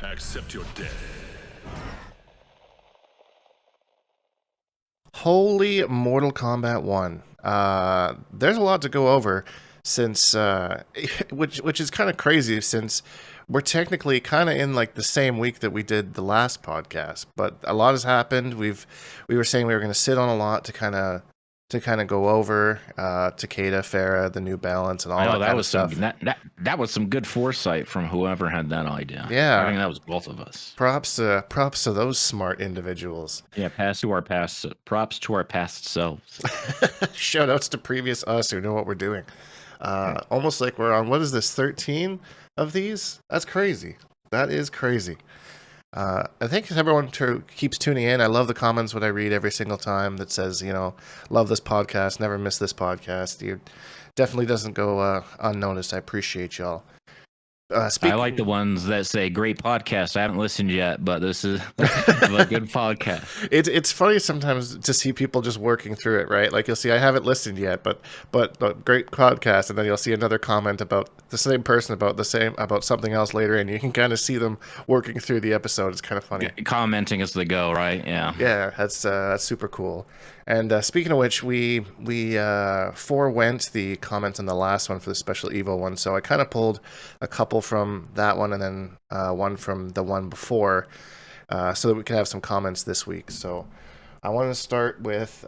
Accept your death. Holy Mortal Kombat 1. There's a lot to go over since, which is kind of crazy since we're technically kind of in like the same week that we did the last podcast, but a lot has happened. We were saying we were going to sit on a lot to kind of go over Takeda, Ferra, the New Balance, and all I know that that kind of was stuff. that was some good foresight from whoever had that idea. Yeah. I think that was both of us. Props to those smart individuals. Yeah, props to our past selves. Shout outs to previous us who know what we're doing. Almost like we're on, what is this, 13 of these? That's crazy. That is crazy. I think everyone keeps tuning in. I love the comments what I read every single time that says, love this podcast, never miss this podcast. You definitely doesn't go unnoticed. I appreciate y'all. I like the ones that say great podcast. I haven't listened yet, but this is a good podcast. It's funny sometimes to see people just working through it, right? Like you'll see I haven't listened yet, but great podcast, and then you'll see another comment about the same person about something else later, and you can kind of see them working through the episode. It's kind of funny. Commenting as they go, right? Yeah. Yeah, that's super cool. And speaking of which, we forewent the comments on the last one for the Special Evo one, so I kind of pulled a couple from that one and then one from the one before, so that we can have some comments this week. So I want to start with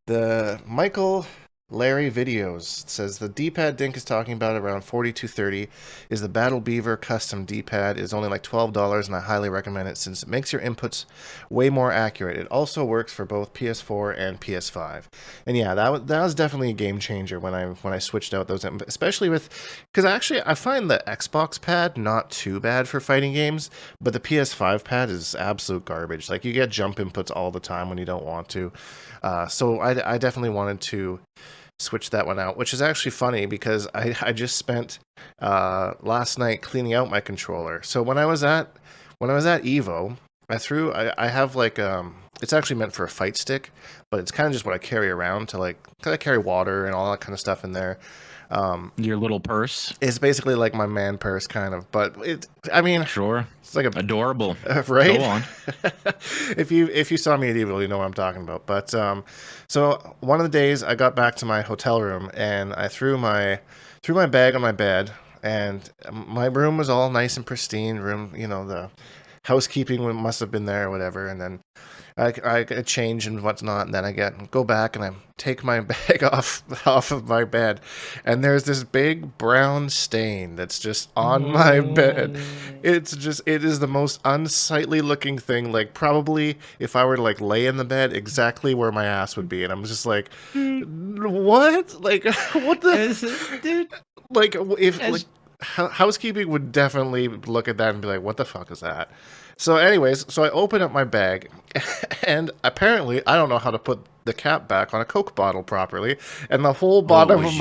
the Michael Larry Videos. It says the D-pad Dink is talking about around $42.30 is the Battle Beaver custom D-pad. Is only like $12, and I highly recommend it since it makes your inputs way more accurate. It also works for both PS4 and PS5. And yeah, that was definitely a game changer when I switched out those, especially because actually I find the Xbox pad not too bad for fighting games, but the PS5 pad is absolute garbage. Like you get jump inputs all the time when you don't want to. So I definitely wanted to switch that one out, which is actually funny because I just spent last night cleaning out my controller. So when I was at Evo, I have like it's actually meant for a fight stick, but it's kind of just what I carry around to like kind of carry water and all that kind of stuff in there. Your little purse. It's basically like my man purse kind of, but Sure. It's like adorable. Right? Go on. If you saw me at Evil, you know what I'm talking about. But so one of the days I got back to my hotel room and I threw my bag on my bed, and my room was all nice and pristine. The housekeeping must have been there or whatever, and then I change and whatnot, and then I go back and I take my bag off of my bed, and there's this big brown stain that's just on my bed. It is the most unsightly looking thing. Like probably if I were to like lay in the bed, exactly where my ass would be, and I'm just like, what? Like what the dude? Like housekeeping would definitely look at that and be like, what the fuck is that? So anyways, I open up my bag, and apparently I don't know how to put the cap back on a Coke bottle properly, and the whole bottom of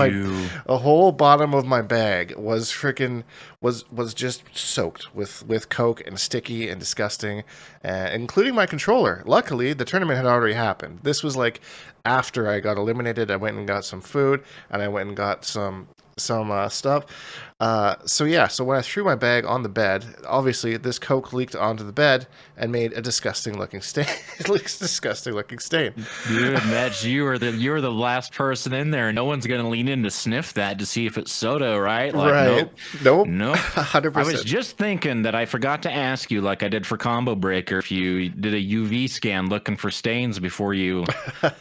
my bag was was just soaked with Coke and sticky and disgusting, including my controller. Luckily, the tournament had already happened. This was like after I got eliminated. I went and got some food, and I went and got some stuff. So when I threw my bag on the bed, obviously this Coke leaked onto the bed and made a disgusting looking stain. Dude, Mitch, you were the last person in there. No one's gonna lean in to sniff that to see if it's soda, right? Like, right? Nope. 100%. I was just thinking that I forgot to ask you, like I did for Combo Breaker, if you did a UV scan looking for stains before you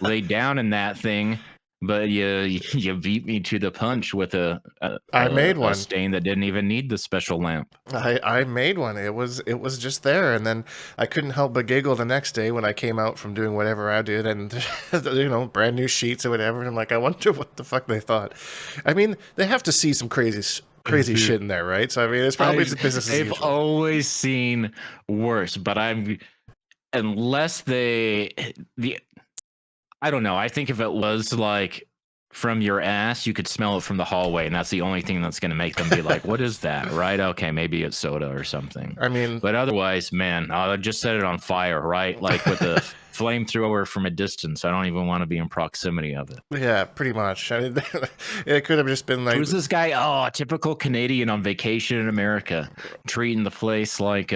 laid down in that thing. But you beat me to the punch with I made one stain that didn't even need the special lamp. I made one. It was just there, and then I couldn't help but giggle the next day when I came out from doing whatever I did, and brand new sheets or whatever. And I'm like, I wonder what the fuck they thought. I mean, they have to see some crazy shit in there, right? So I mean, it's probably just business as usual. They've always seen worse, but I don't know. I think if it was like from your ass, you could smell it from the hallway, and that's the only thing that's going to make them be like, what is that? Right? Okay, maybe it's soda or something. I mean, but otherwise, man, I just set it on fire, right? Like with the flamethrower from a distance. I don't even want to be in proximity of it. Yeah, pretty much. I mean, it could have just been like, Who's this guy? Oh, typical Canadian on vacation in America, treating the place like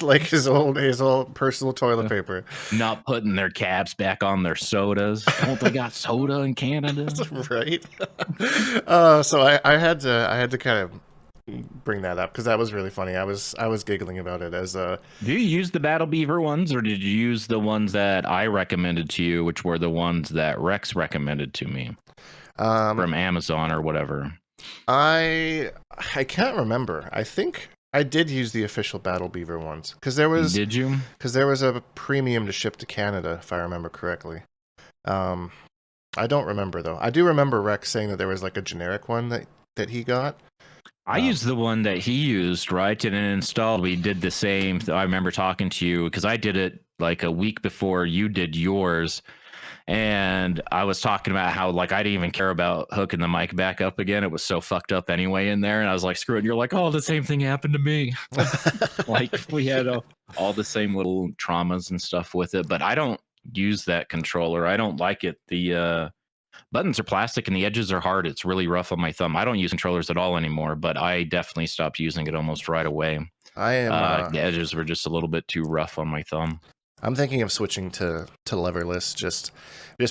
like his old personal toilet paper. not putting their caps back on their sodas. Don't they got soda in Canada? Right. So I had to kind of bring that up because that was really funny. I was giggling about it as Do you use the Battle Beaver ones, or did you use the ones that I recommended to you, which were the ones that Rex recommended to me from Amazon or whatever? I can't remember. I think I did use the official Battle Beaver ones because there was. Did you? Because there was a premium to ship to Canada, if I remember correctly. I don't remember though. I do remember Rex saying that there was like a generic one that he got. I used the one that he used, right? And it installed. We did the same. I remember talking to you because I did it like a week before you did yours. And I was talking about how like I didn't even care about hooking the mic back up again. It was so fucked up anyway in there. And I was like, screw it. And you're like, oh, the same thing happened to me. Like we had all the same little traumas and stuff with it. But I don't use that controller. I don't like it. The buttons are plastic and the edges are hard. It's really rough on my thumb. I don't use controllers at all anymore, but I definitely stopped using it almost right away. I am. The edges were just a little bit too rough on my thumb. I'm thinking of switching to leverless. Just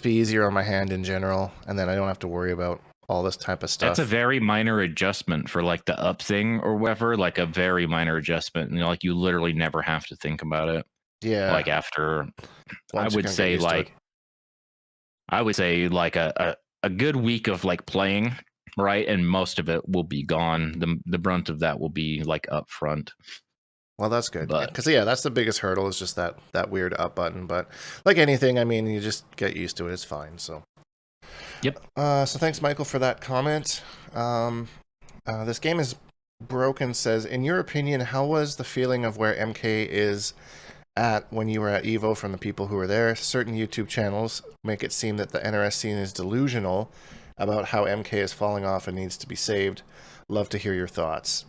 be easier on my hand in general, and then I don't have to worry about all this type of stuff. That's a very minor adjustment for like the up thing or whatever. Like a very minor adjustment, and like you literally never have to think about it. Yeah. Like after, I would say like a good week of like playing, right? And most of it will be gone. The brunt of that will be like up front. Well, that's good. Because, yeah, that's the biggest hurdle is just that weird up button. But like anything, I mean, you just get used to it. It's fine. So, yep. So thanks, Michael, for that comment. This game is broken says, in your opinion, how was the feeling of where MK is at when you were at EVO from the people who were there? Certain YouTube channels make it seem that the NRS scene is delusional about how MK is falling off and needs to be saved. Love to hear your thoughts.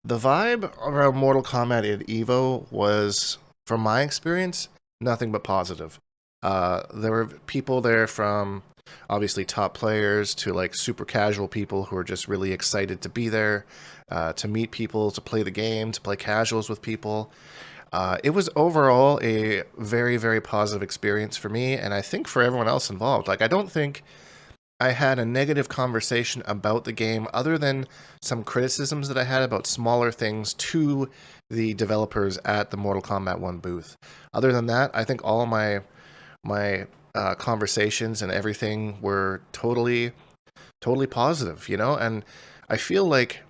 The vibe around Mortal Kombat at EVO was, from my experience, nothing but positive. There were people there from obviously top players to like super casual people who are just really excited to be there, to meet people, to play the game, to play casuals with people. It was overall a very, very positive experience for me, and I think for everyone else involved. Like, I don't think I had a negative conversation about the game other than some criticisms that I had about smaller things to the developers at the Mortal Kombat 1 booth. Other than that, I think all of my conversations and everything were totally positive, you know? And I feel like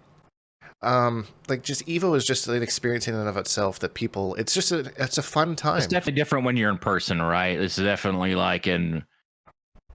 just EVO is just an experience in and of itself that people, it's a fun time. It's definitely different when you're in person, right? It's definitely like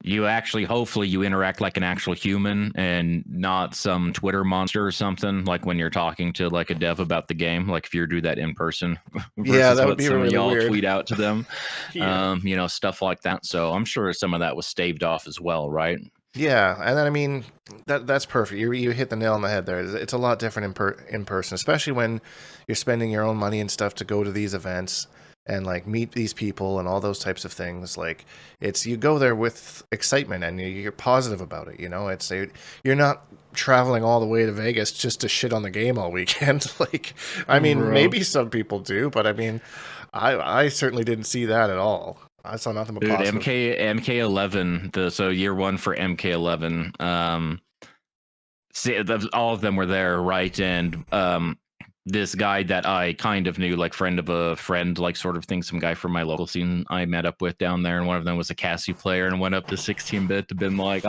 you actually, hopefully you interact like an actual human and not some Twitter monster or something, like when you're talking to like a dev about the game, like if you do that in person. Yeah, that would be really y'all weird. Tweet out to them, Yeah. Stuff like that. So I'm sure some of that was staved off as well, right? Yeah, and then I mean that's perfect. You hit the nail on the head there. It's a lot different in person, especially when you're spending your own money and stuff to go to these events and like meet these people and all those types of things. Like you go there with excitement and you're positive about it. You know, you're not traveling all the way to Vegas just to shit on the game all weekend. Like, I mean, maybe some people do, but I mean, I certainly didn't see that at all. I saw nothing but positive. MK11, so year one for MK11. All of them were there, right? And this guy that I kind of knew, like friend of a friend, like sort of thing, some guy from my local scene I met up with down there, and one of them was a Cassie player and went up to 16-bit to been like,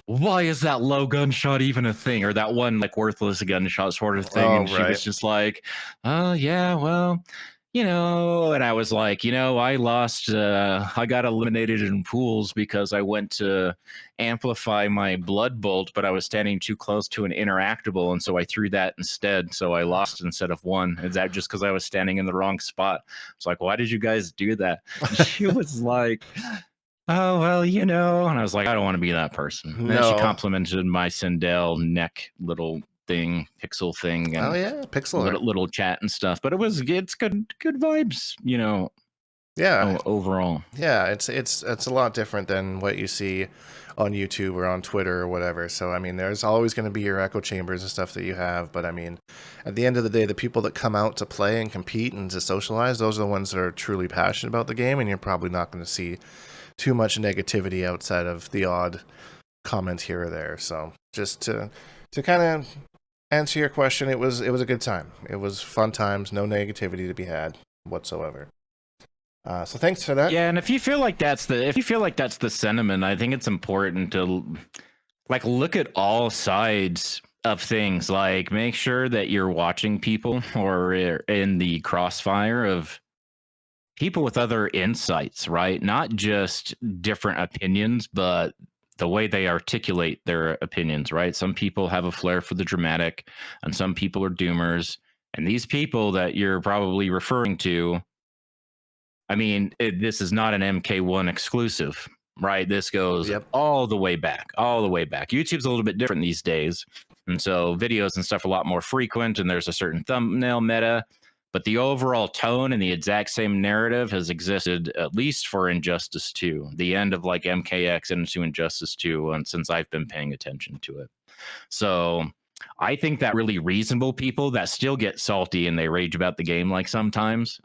why is that low gunshot even a thing? Or that one like worthless gunshot sort of thing. Oh, and she was just like, oh yeah, well, and I was like, I lost, I got eliminated in pools because I went to amplify my blood bolt, but I was standing too close to an interactable. And so I threw that instead. So I lost instead of won. Is that just because I was standing in the wrong spot? It's like, why did you guys do that? She was like, oh, well, and I was like, I don't want to be that person. And then she complimented my Sindel neck little thing, pixel thing, Oh and yeah, pixel art. little chat and stuff. But it's good vibes, Yeah, overall. yeah, it's a lot different than what you see on YouTube or on Twitter or whatever. So I mean, there's always going to be your echo chambers and stuff that you have, but I mean, at the end of the day, the people that come out to play and compete and to socialize, those are the ones that are truly passionate about the game, and you're probably not going to see too much negativity outside of the odd comment here or there. So just to kind of answer your question, it was a good time. It was fun times, no negativity to be had whatsoever. So thanks for that. Yeah, and if you feel like that's the sentiment, I think it's important to like look at all sides of things. Like make sure that you're watching people or in the crossfire of people with other insights, right? Not just different opinions, but the way they articulate their opinions, right? Some people have a flair for the dramatic, and some people are doomers. And these people that you're probably referring to, I mean, this is not an MK1 exclusive, right? This goes Yep. all the way back, all the way back. YouTube's a little bit different these days. And so videos and stuff are a lot more frequent, and there's a certain thumbnail meta. But the overall tone and the exact same narrative has existed at least for Injustice 2, the end of like MKX into Injustice 2, and since I've been paying attention to it. So I think that really reasonable people that still get salty and they rage about the game, like sometimes,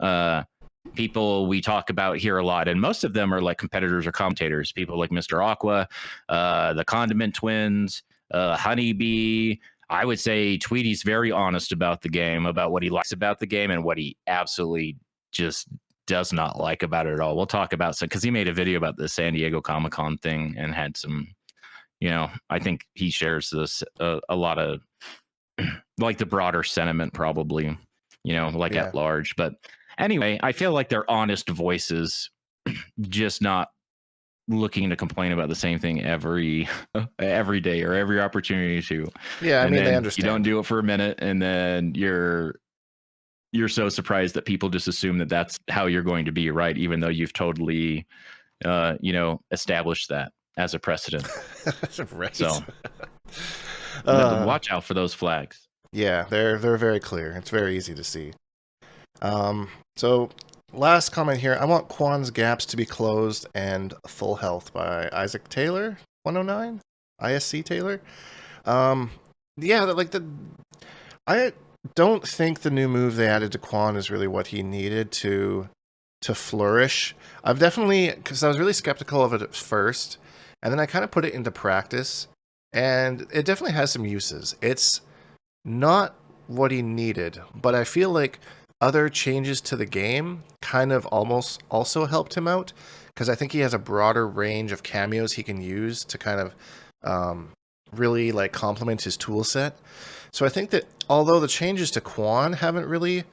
people we talk about here a lot, and most of them are like competitors or commentators, people like Mr. Aqua, the Condiment Twins, Honeybee. I would say Tweety's very honest about the game, about what he likes about the game and what he absolutely just does not like about it at all. We'll talk about some, because he made a video about the San Diego Comic-Con thing and had some, I think he shares this a lot of like the broader sentiment, probably, like Yeah. at large. But anyway, I feel like they're honest voices, just not looking to complain about the same thing every day or every opportunity to. Yeah, I And mean, they then understand. you don't do it for a minute, and then you're so surprised that people just assume that that's how you're going to be, right? Even though you've totally, established that as a precedent. Right. So watch out for those flags. Yeah, they're very clear. It's very easy to see. So last comment here. I want Quan's gaps to be closed and full health by Isaac Taylor, 109, ISC Taylor. Yeah, I don't think the new move they added to Quan is really what he needed to flourish. I've definitely, because I was really skeptical of it at first, and then I kind of put it into practice, and it definitely has some uses. It's not what he needed, but I feel like other changes to the game kind of almost also helped him out, because I think he has a broader range of cameos he can use to kind of really like complement his tool set. So I think that although the changes to Quan haven't really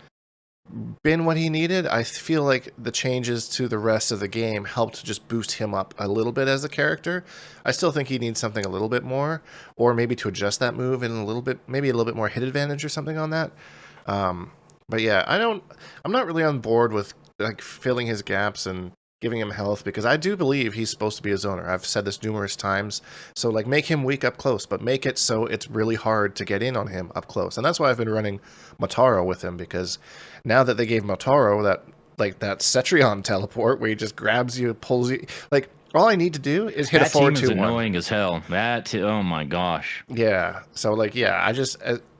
been what he needed, I feel like the changes to the rest of the game helped to just boost him up a little bit as a character. I still think he needs something a little bit more, or maybe to adjust that move in a little bit, maybe a little bit more hit advantage or something on that. But yeah, I'm not really on board with like filling his gaps and giving him health, because I do believe he's supposed to be a zoner. I've said this numerous times. So like make him weak up close, but make it so it's really hard to get in on him up close. And that's why I've been running Motaro with him, because now that they gave Motaro that Cetrion teleport where he just grabs you, pulls you, like all I need to do is hit that a 4-2-1. team is annoying as hell. Oh my gosh. Yeah. So like, yeah, I just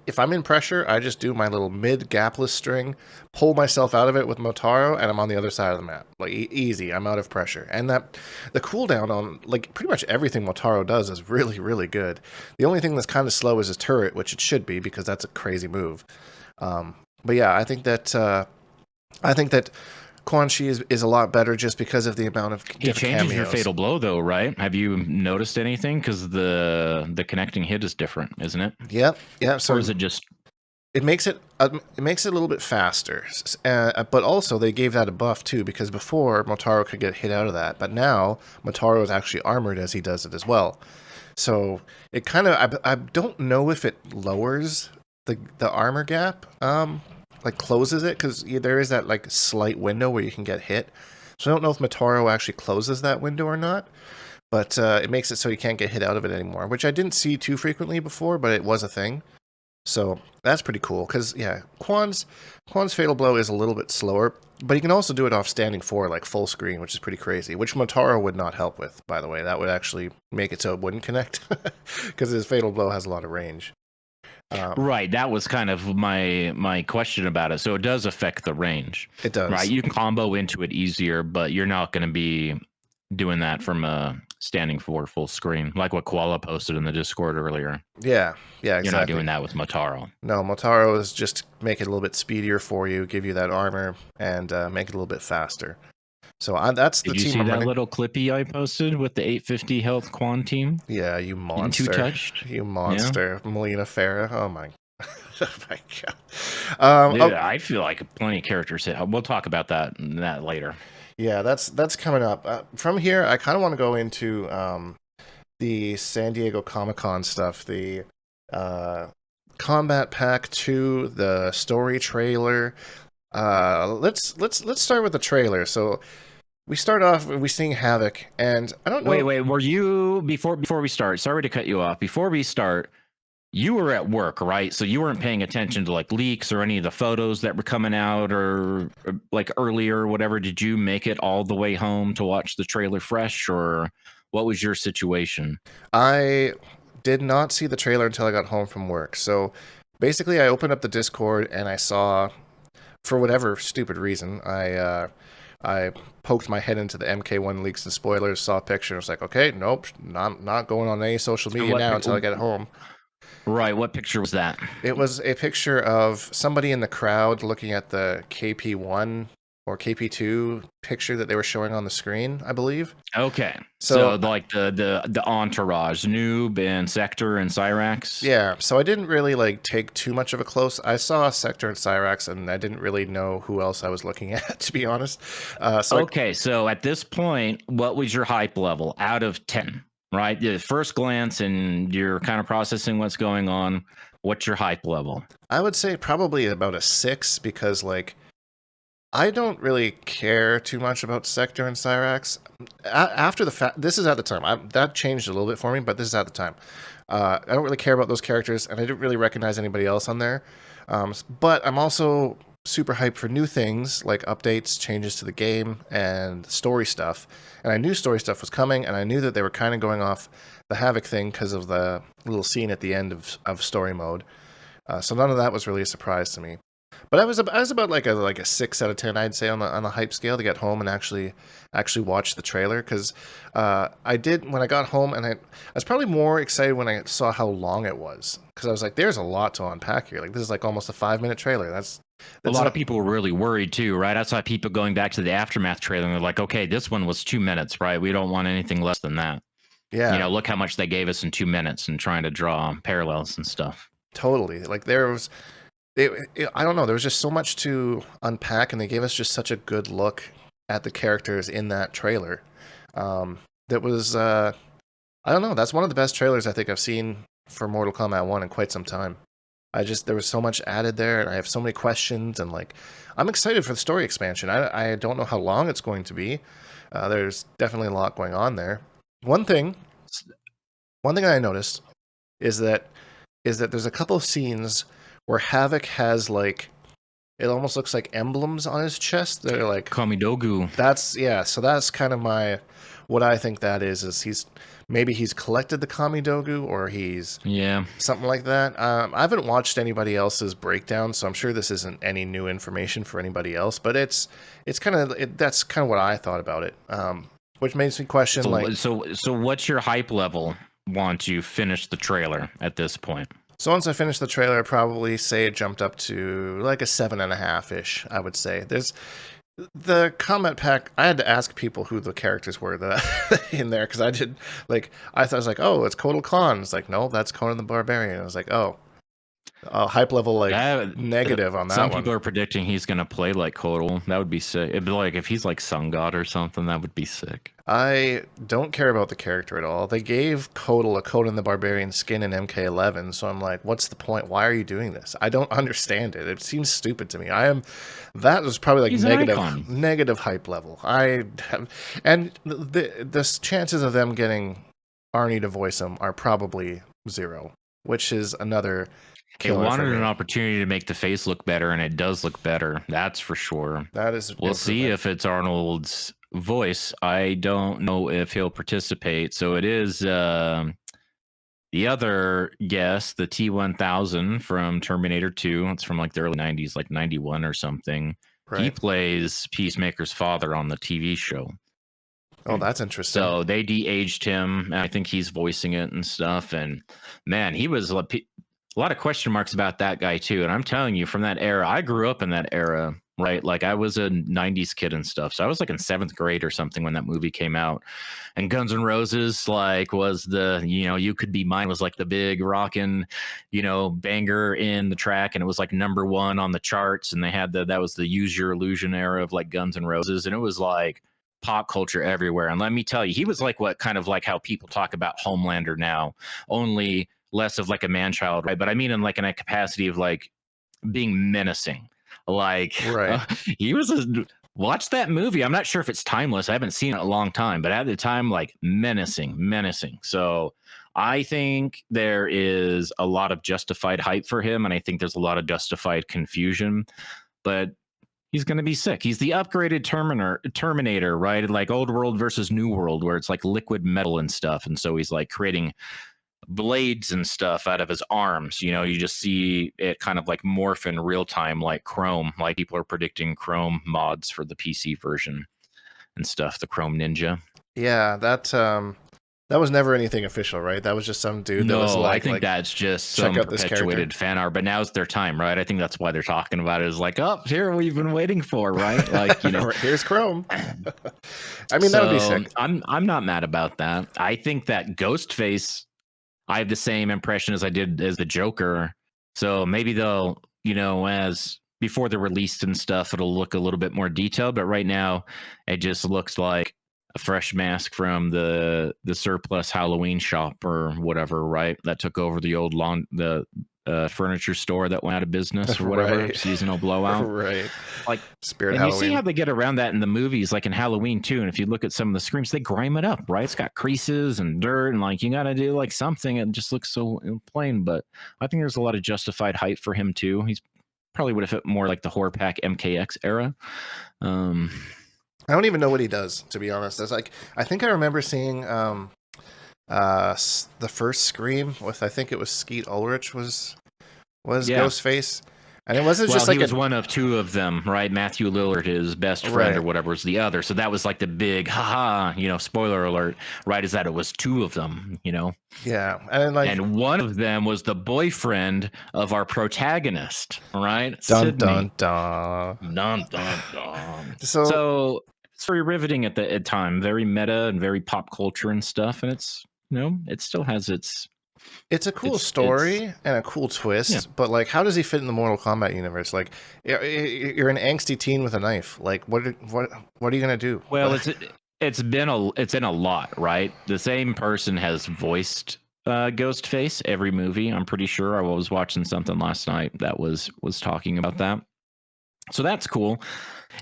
if I'm in pressure, I just do my little mid gapless string, pull myself out of it with Motaro, and I'm on the other side of the map. Like easy, I'm out of pressure. And that the cooldown on like pretty much everything Motaro does is really, really good. The only thing that's kind of slow is his turret, which it should be because that's a crazy move. But yeah, I think that Quan Chi is a lot better just because of the amount of He changes cameos. your fatal blow though, right? Have you noticed anything? Because the connecting hit is different, isn't it? Yep. So or is it just it makes it a little bit faster, but also they gave that a buff too, because before Motaro could get hit out of that, but now Motaro is actually armored as he does it as well. So it kind of I don't know if it lowers the armor gap, like closes it, because there is that like slight window where you can get hit. So I don't know if Motaro actually closes that window or not, but it makes it so you can't get hit out of it anymore, which I didn't see too frequently before, but it was a thing. So that's pretty cool because yeah, Quan's Fatal Blow is a little bit slower, but he can also do it off standing 4 like full screen, which is pretty crazy. Which Motaro would not help with, by the way. That would actually make it so it wouldn't connect because his Fatal Blow has a lot of range. Right. That was kind of my question about it. So it does affect the range. It does. Right. You can combo into it easier, but you're not going to be doing that from a standing for full screen, like what Koala posted in the Discord earlier. Yeah, exactly. You're not doing that with Motaro. No, Motaro is just make it a little bit speedier for you, give you that armor, and make it a little bit faster. So that's the Did you team see I'm that running. little clippy I posted with the 850 health Quan team? Yeah, you monster. Getting touched. You monster. Yeah. Melina Ferra. Oh my. Oh my god. Dude, I feel like plenty of characters hit. We'll talk about that later. Yeah, that's coming up. From here, I kind of want to go into the San Diego Comic-Con stuff, the Kombat Pack 2, the story trailer. Let's start with the trailer. So we start off we seeing Havoc, and I don't know. Wait. Were you before we start? Sorry to cut you off. Before we start, you were at work, right? So you weren't paying attention to like leaks or any of the photos that were coming out or like earlier or whatever. Did you make it all the way home to watch the trailer fresh, or what was your situation? I did not see the trailer until I got home from work. So basically, I opened up the Discord and I saw, for whatever stupid reason, I poked my head into the MK1 leaks and spoilers, saw a picture, and was like, okay, nope, not going on any social media now until I get home. Right, what picture was that? It was a picture of somebody in the crowd looking at the KP1 or KP2 picture that they were showing on the screen, I believe. Okay. So like the entourage, Noob and Sector and Cyrax. Yeah. So I didn't really like take too much of a close. I saw Sector and Cyrax, and I didn't really know who else I was looking at, to be honest. So at this point, what was your hype level out of 10? Right, the first glance, and you're kind of processing what's going on. What's your hype level? I would say probably about a 6 because like I don't really care too much about Sector and Cyrax. After the fact, this is at the time. That changed a little bit for me, but this is at the time. I don't really care about those characters, and I didn't really recognize anybody else on there. But I'm also super hyped for new things like updates, changes to the game, and story stuff. And I knew story stuff was coming, and I knew that they were kind of going off the Havoc thing because of the little scene at the end of story mode. So none of that was really a surprise to me. But I was about like a 6 out of 10, I'd say, on the hype scale to get home and actually watch the trailer, because I did when I got home, and I was probably more excited when I saw how long it was, because I was like, there's a lot to unpack here. Like, this is like almost a 5-minute trailer. That's a lot of people were really worried too, right? I saw people going back to the Aftermath trailer and they're like, okay, this one was 2 minutes, right? We don't want anything less than that. Yeah. You know, look how much they gave us in 2 minutes and trying to draw parallels and stuff. Totally. Like there was, I don't know, there was just so much to unpack, and they gave us just such a good look at the characters in that trailer. That was, I don't know, that's one of the best trailers I think I've seen for Mortal Kombat 1 in quite some time. There was so much added there, and I have so many questions, and like, I'm excited for the story expansion. I don't know how long it's going to be. There's definitely a lot going on there. One thing I noticed is that there's a couple of scenes where Havoc has like, it almost looks like emblems on his chest. They're like Kamidogu. So that's kind of what I think that is he's collected the Kamidogu, or he's something like that. I haven't watched anybody else's breakdown, so I'm sure this isn't any new information for anybody else, but that's kind of what I thought about it. Which makes me question so what's your hype level once you finish the trailer at this point? So once I finished the trailer, I'd probably say it jumped up to like a 7.5-ish, I would say. There's the Kombat Pack. I had to ask people who the characters were that in there, because I thought I was like, oh, it's Kotal Khan. It's like, no, that's Conan the Barbarian. I was like, oh, hype level negative on that one. Some people are predicting he's going to play like Kotal. That would be sick. It'd be like if he's like Sun God or something, that would be sick. I don't care about the character at all. They gave Kotal a Conan the Barbarian skin in MK11, so I'm like, what's the point? Why are you doing this? I don't understand it. It seems stupid to me. That was probably like negative hype level. And the chances of them getting Arnie to voice him are probably 0, which is another They killer for wanted an me. opportunity to make the face look better, and it does look better. That's for sure. That is We'll see improvement. if it's Arnold's voice. I don't know if he'll participate. So it is the other guest, the T-1000 from Terminator 2. It's from like the early 90s, like 91 or something. He Right. plays Peacemaker's father on the TV show. Oh, that's interesting. So they de-aged him, and I think he's voicing it and stuff. And man, he was a lot of question marks about that guy too. And I'm telling you, from that era, I grew up in that era, right? Like I was a 90s kid and stuff. So I was like in 7th grade or something when that movie came out. And Guns N' Roses like was the, You Could Be Mine was like the big rockin', banger in the track, and it was like #1 on the charts. And they had that was the Use Your Illusion era of like Guns N' Roses, and it was like pop culture everywhere. And let me tell you, he was like what kind of like how people talk about Homelander now, only less of like a man child, right? But I mean in like in a capacity of like being menacing. Like Right. he was watch that movie. I'm not sure if it's timeless. I haven't seen it in a long time, but at the time, like menacing. So I think there is a lot of justified hype for him, and I think there's a lot of justified confusion. But he's going to be sick. He's the upgraded Terminator, right? Like old world versus new world, where it's like liquid metal and stuff. And so he's like creating blades and stuff out of his arms. You just see it kind of like morph in real time, like Chrome. Like people are predicting Chrome mods for the PC version and stuff. The Chrome Ninja. Yeah, that was never anything official, right? That was just some dude that was No, I like, think that's just check some out this character. perpetuated fan art. But now's their time, right? I think that's why they're talking about it. Is like, oh, here we've been waiting for, right? Like, Here's Chrome. I mean, that would be sick. I'm not mad about that. I think that Ghostface, I have the same impression as I did as the Joker. So maybe they'll, as before they're released and stuff, it'll look a little bit more detailed. But right now, it just looks like a fresh mask from the surplus Halloween shop or whatever, right? That took over the old furniture store that went out of business or whatever, Right. seasonal blowout. Right. Like Spirit and Halloween. you see how they get around that in the movies, like in Halloween too. And if you look at some of the screams, they grime it up, right? It's got creases and dirt, and like you got to do like something. It just looks so plain. But I think there's a lot of justified hype for him too. He's probably would have fit more like the Horror Pack MKX era. I don't even know what he does, to be honest. That's like I think I remember seeing the first Scream with I think it was Skeet Ulrich was Ghostface. And it wasn't just like he was one of two of them, right? Matthew Lillard, his best friend or whatever, was the other. So that was like the big spoiler alert, right? Is that it was two of them, Yeah. And then and one of them was the boyfriend of our protagonist, right? Dun Sydney. dun dun. Dun dun dun. So it's very riveting at the time, very meta and very pop culture and stuff. And it's it still has it's a cool story and a cool twist, but like, how does he fit in the Mortal Kombat universe? Like, you're an angsty teen with a knife. Like, what are you gonna do? Well, it's in a lot, right? The same person has voiced Ghostface every movie. I'm pretty sure. I was watching something last night that was talking about that. So that's cool.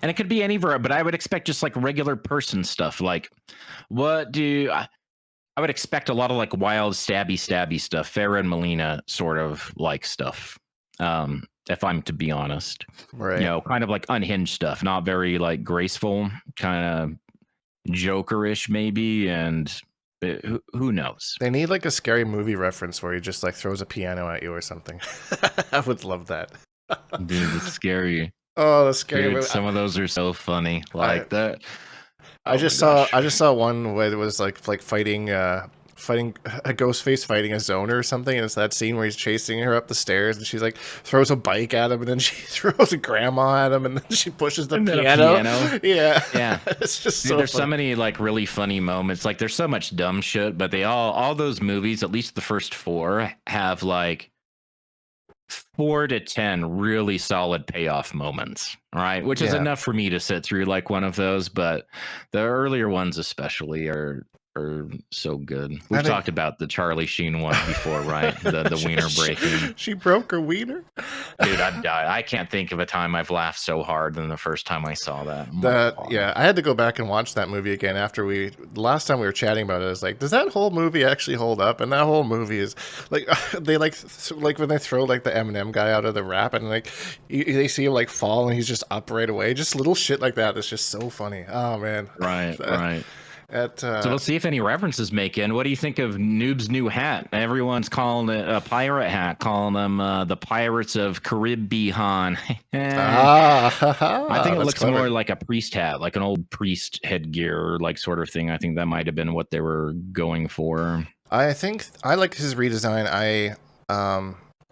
And it could be any but I would expect just like regular person stuff. Like, I would expect a lot of like wild stabby stuff, Ferra and Melina sort of like stuff. If I'm to be honest, right? Kind of like unhinged stuff, not very like graceful, kind of Jokerish maybe, and who knows? They need like a scary movie reference where he just like throws a piano at you or something. I would love that. Dude, it's scary. Oh, the scary Dude, movie. some of those are so funny, like that. I just saw one where it was like fighting a Ghostface fighting a Zoner or something, and it's that scene where he's chasing her up the stairs, and she's like throws a bike at him, and then she throws a grandma at him, and then she pushes the piano. Yeah. It's just so there's funny. so many like really funny moments. Like there's so much dumb shit, but they all those movies, at least the first 4, have like 4 to 10 really solid payoff moments, right? Which is enough for me to sit through like one of those, but the earlier ones especially are are so good. I We've think talked about the Charlie Sheen one before, right? The wiener breaking. She broke her wiener. Dude, I'd die. I can't think of a time I've laughed so hard than the first time I saw that. Oh my That God. yeah, I had to go back and watch that movie again after last time we were chatting about it. I was like, does that whole movie actually hold up? And that whole movie is like they like when they throw like the Eminem guy out of the rap and like they see him like fall and he's just up right away. Just little shit like that. That's just so funny. Oh man, Right, right. At So let's see if any references make in. What do you think of Noob's new hat? Everyone's calling it a pirate hat, calling them the Pirates of Caribbean. I think it that's looks clever. more like a priest hat, like an old priest headgear, like sort of thing. I think that might have been what they were going for. I think I like his redesign.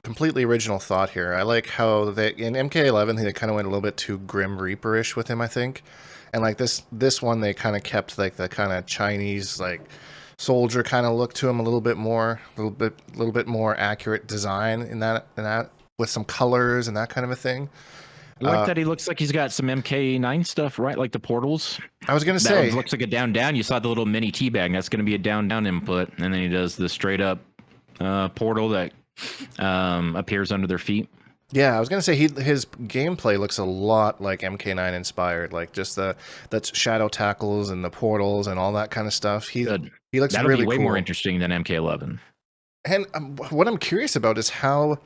Completely original thought here. I like how they in MK11 they kind of went a little bit too Grim Reaper-ish with him, I think. And like this one they kind of kept like the kind of Chinese like soldier kind of look to him a little bit more, a little bit more accurate design in that with some colors and that kind of a thing. I like that he looks like he's got some MK9 stuff, right? Like the portals. I was gonna That say looks like a down. You saw the little mini teabag. That's going to be a down input, and then he does the straight up portal that appears under their feet. yeah, I was gonna say his gameplay looks a lot like MK9 inspired, like just that's shadow tackles and the portals and all that kind of stuff. He looks That'll really be way cool. more interesting than MK11. And what I'm curious about is how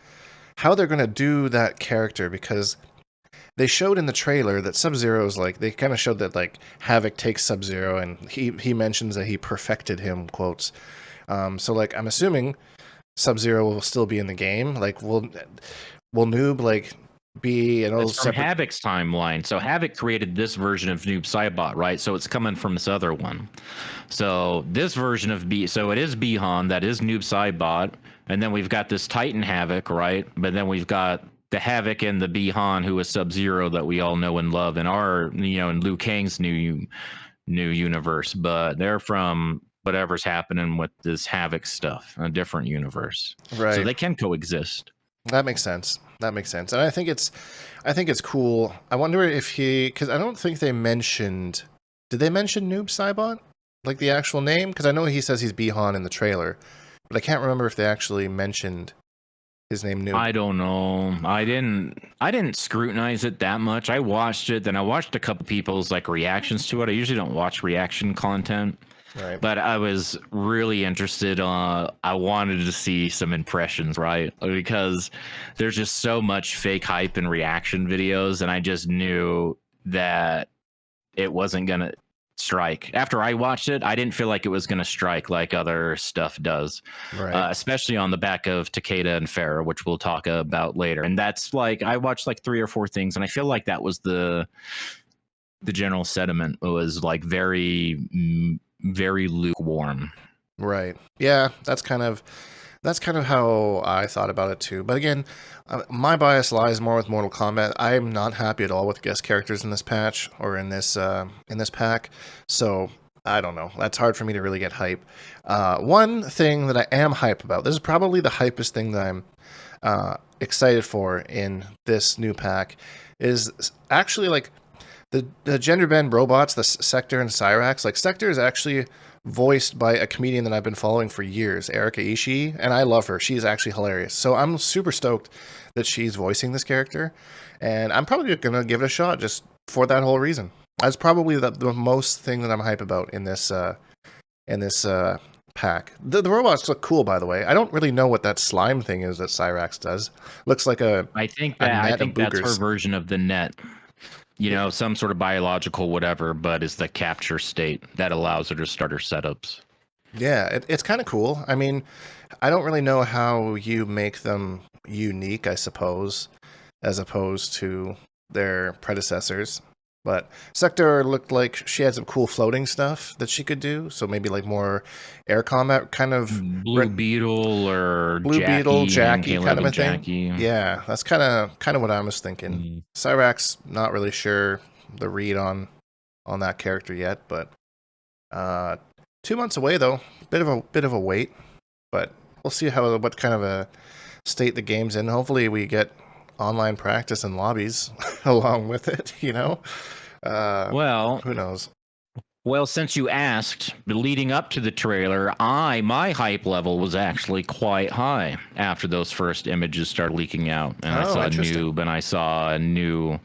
they're gonna do that character, because they showed in the trailer that Sub-Zero's like they kind of showed that like Havoc takes Sub-Zero and he mentions that he perfected him, quotes. So like I'm assuming Sub-Zero will still be in the game. Like will Noob like be an old It's from Havoc's timeline. So Havoc created this version of Noob Saibot, right? So it's coming from this other one. So this version of so it is Bihan, that is Noob Saibot, and then we've got this Titan Havoc, right? But then we've got the Havoc and the Bihan, who is Sub-Zero, that we all know and love in our, in Liu Kang's new universe. But they're from whatever's happening with this Havoc stuff, a different universe. Right. So they can coexist. That makes sense. And I think it's cool. I wonder if because I don't think they mentioned. Did they mention Noob Saibot, like the actual name? Because I know he says he's Bihan in the trailer, but I can't remember if they actually mentioned his name. Noob. I don't know. I didn't scrutinize it that much. I watched it, then I watched a couple people's like reactions to it. I usually don't watch reaction content. Right. But I was really interested. I wanted to see some impressions, right? Because there's just so much fake hype in reaction videos, and I just knew that it wasn't gonna strike. After I watched it, I didn't feel like it was gonna strike like other stuff does, Right. especially on the back of Takeda and Ferra, which we'll talk about later. And that's like I watched like 3 or 4 things, and I feel like that was the general sentiment. It was like very lukewarm. Right. Yeah, that's kind of how I thought about it too. But again, my bias lies more with Mortal Kombat. I'm not happy at all with guest characters in this patch or in this pack. So I don't know. That's hard for me to really get hype. One thing that I am hype about. This is probably the hypest thing that I'm excited for in this new pack. Is actually like the gender bend robots, the Sector and Cyrax. Like Sector is actually voiced by a comedian that I've been following for years, Erika Ishii, and I love her. She's actually hilarious. So I'm super stoked that she's voicing this character, and I'm probably gonna give it a shot just for that whole reason. That's probably the most thing that I'm hype about in this pack. The robots look cool, by the way. I don't really know what that slime thing is that Cyrax does. Looks like I think that's her version of the net. Some sort of biological whatever, but it's the capture state that allows her to start her setups. Yeah, it's kind of cool. I mean, I don't really know how you make them unique, I suppose, as opposed to their predecessors. But Sector looked like she had some cool floating stuff that she could do. So maybe like more air combat kind of Blue Beetle or Jackie kind of a thing. Jackie. Yeah, that's kind of what I was thinking. Cyrax, not really sure the read on that character yet, but 2 months away though. Bit of a wait, but we'll see what kind of a state the game's in. Hopefully we get online practice and lobbies along with it, well, who knows? Well, since you asked, leading up to the trailer, my hype level was actually quite high after those first images started leaking out, and I saw Interesting. Noob, and I saw a new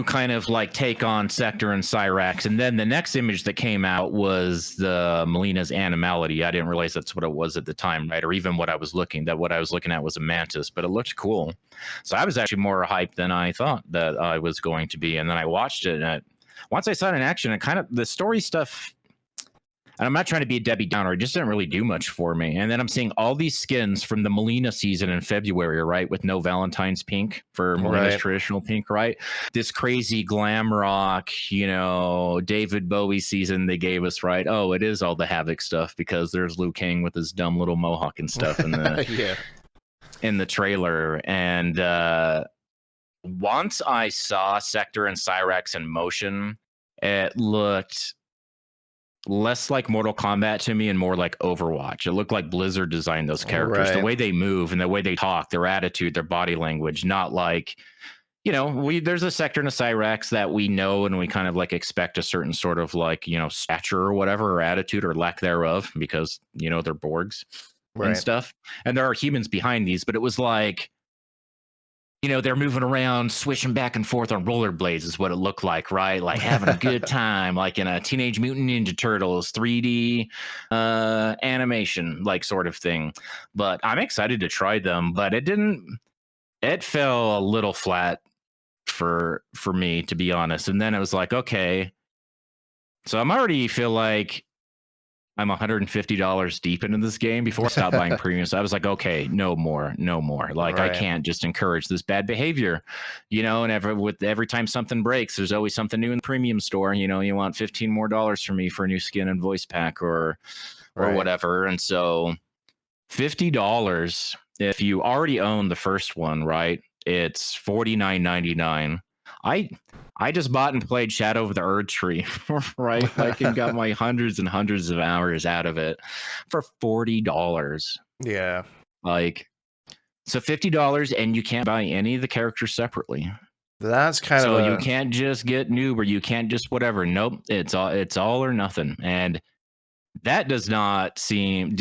kind of like take on Sector and Cyrax. And then the next image that came out was the Melina's Animality. I didn't realize that's what it was at the time, right? Or even what I was looking at was a mantis, but it looked cool. So I was actually more hyped than I thought that I was going to be. And then I watched it, and once I saw it in action, it kind of, the story stuff, and I'm not trying to be a Debbie Downer. It just didn't really do much for me. And then I'm seeing all these skins from the Melina season in February, right? With no Valentine's pink for Melina's traditional pink, right? This crazy glam rock, David Bowie season they gave us, right? Oh, it is all the Havoc stuff because there's Liu Kang with his dumb little mohawk and stuff in the in the trailer. And once I saw Sector and Cyrax in motion, it looked less like Mortal Kombat to me and more like Overwatch. It looked like Blizzard designed those characters, the way they move and the way they talk, their attitude, their body language, not like, there's a Sector and a Cyrax that we know and we kind of like expect a certain sort of like, stature or whatever, or attitude or lack thereof, because, they're Borgs and stuff. And there are humans behind these, but it was like, they're moving around, switching back and forth on rollerblades is what it looked like, right? Like having a good time, like in a Teenage Mutant Ninja Turtles 3D animation, like sort of thing. But I'm excited to try them, but it fell a little flat for me, to be honest. And then it was like, okay, so I'm already feel like I'm $150 deep into this game before I stopped buying premium. So I was like, okay, no more. Like I can't just encourage this bad behavior, and every time something breaks, there's always something new in the premium store. You want $15 more from me for a new skin and voice pack or whatever. And so $50, if you already own the first one, right? It's $49.99. I just bought and played Shadow of the Erd Tree, right? Like, and got my hundreds and hundreds of hours out of it for $40. Yeah. Like, so $50, and you can't buy any of the characters separately. That's kind of so you can't just get noob, or you can't just whatever. Nope, it's all or nothing, and that does not seem.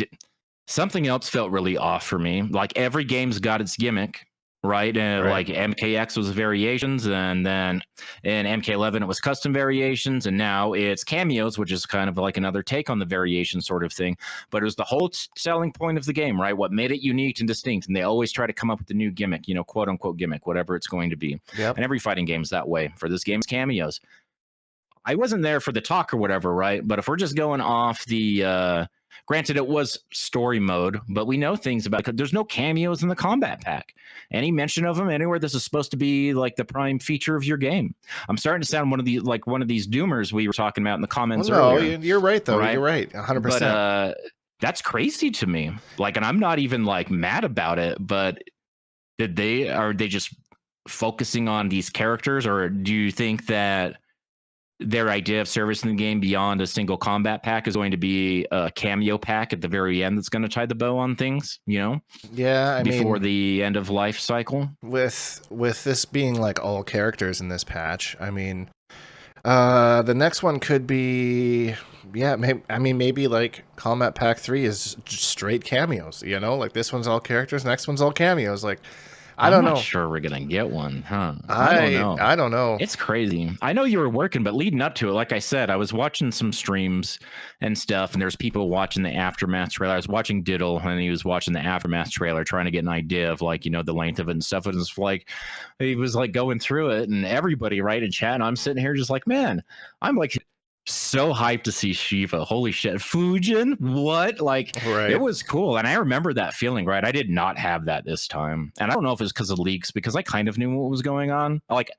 Something else felt really off for me. Like every game's got its gimmick, right? And like MKX was variations, and then in MK11 it was custom variations, and now it's cameos, which is kind of like another take on the variation sort of thing. But it was the whole selling point of the game, right? What made it unique and distinct, and they always try to come up with a new gimmick, quote unquote gimmick, whatever it's going to be. And every fighting game's that way. For this game's cameos. I wasn't there for the talk or whatever, right? But if we're just going off the granted, it was story mode, but we know things about it. There's no cameos in the Kombat Pack. Any mention of them anywhere? This is supposed to be like the prime feature of your game. I'm starting to sound one of these doomers we were talking about in the comments earlier. No, you're right though. Right? You're right, 100%. But that's crazy to me. Like, and I'm not even like mad about it. But are they just focusing on these characters, or do you think that their idea of service in the game beyond a single combat pack is going to be a cameo pack at the very end that's going to tie the bow on things, Yeah, before the end of life cycle? With this being like all characters in this patch, I mean, the next one could be, maybe like Kombat Pack 3 is just straight cameos, like this one's all characters, next one's all cameos, like I don't know. I'm not sure we're gonna get one, huh? I don't know. It's crazy. I know you were working, but leading up to it, like I said, I was watching some streams and stuff, and there's people watching the Aftermath trailer. I was watching Diddle, and he was watching the Aftermath trailer, trying to get an idea of like, the length of it and stuff. And it's like he was like going through it, and everybody right in chat, and I'm sitting here just like, man, I'm like so hyped to see Shiva. Holy shit. Fujin? What? Like, it was cool. And I remember that feeling, right? I did not have that this time. And I don't know if it's because of leaks, because I kind of knew what was going on. Like,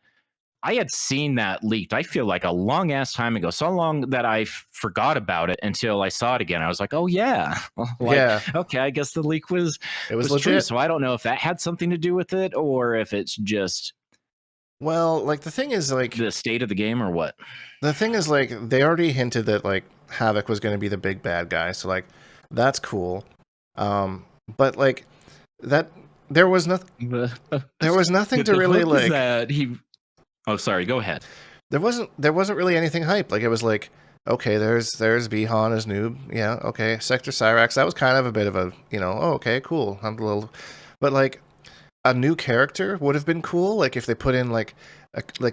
I had seen that leaked, I feel like a long ass time ago, so long that I forgot about it until I saw it again. I was like, oh yeah. Okay, I guess the leak was legit. True. So I don't know if that had something to do with it, or if it's just, well, like the thing is like the state of the game, or what? The thing is, like, they already hinted that like Havoc was going to be the big bad guy, so like that's cool. But like that there was nothing to really like that he. Oh, sorry. Go ahead. there wasn't really anything hype. Like it was like, okay, there's Bihan as noob. Yeah, okay. Sector Cyrax, that was kind of a bit of a, oh, okay, cool. I'm a little, but like a new character would have been cool. Like if they put in like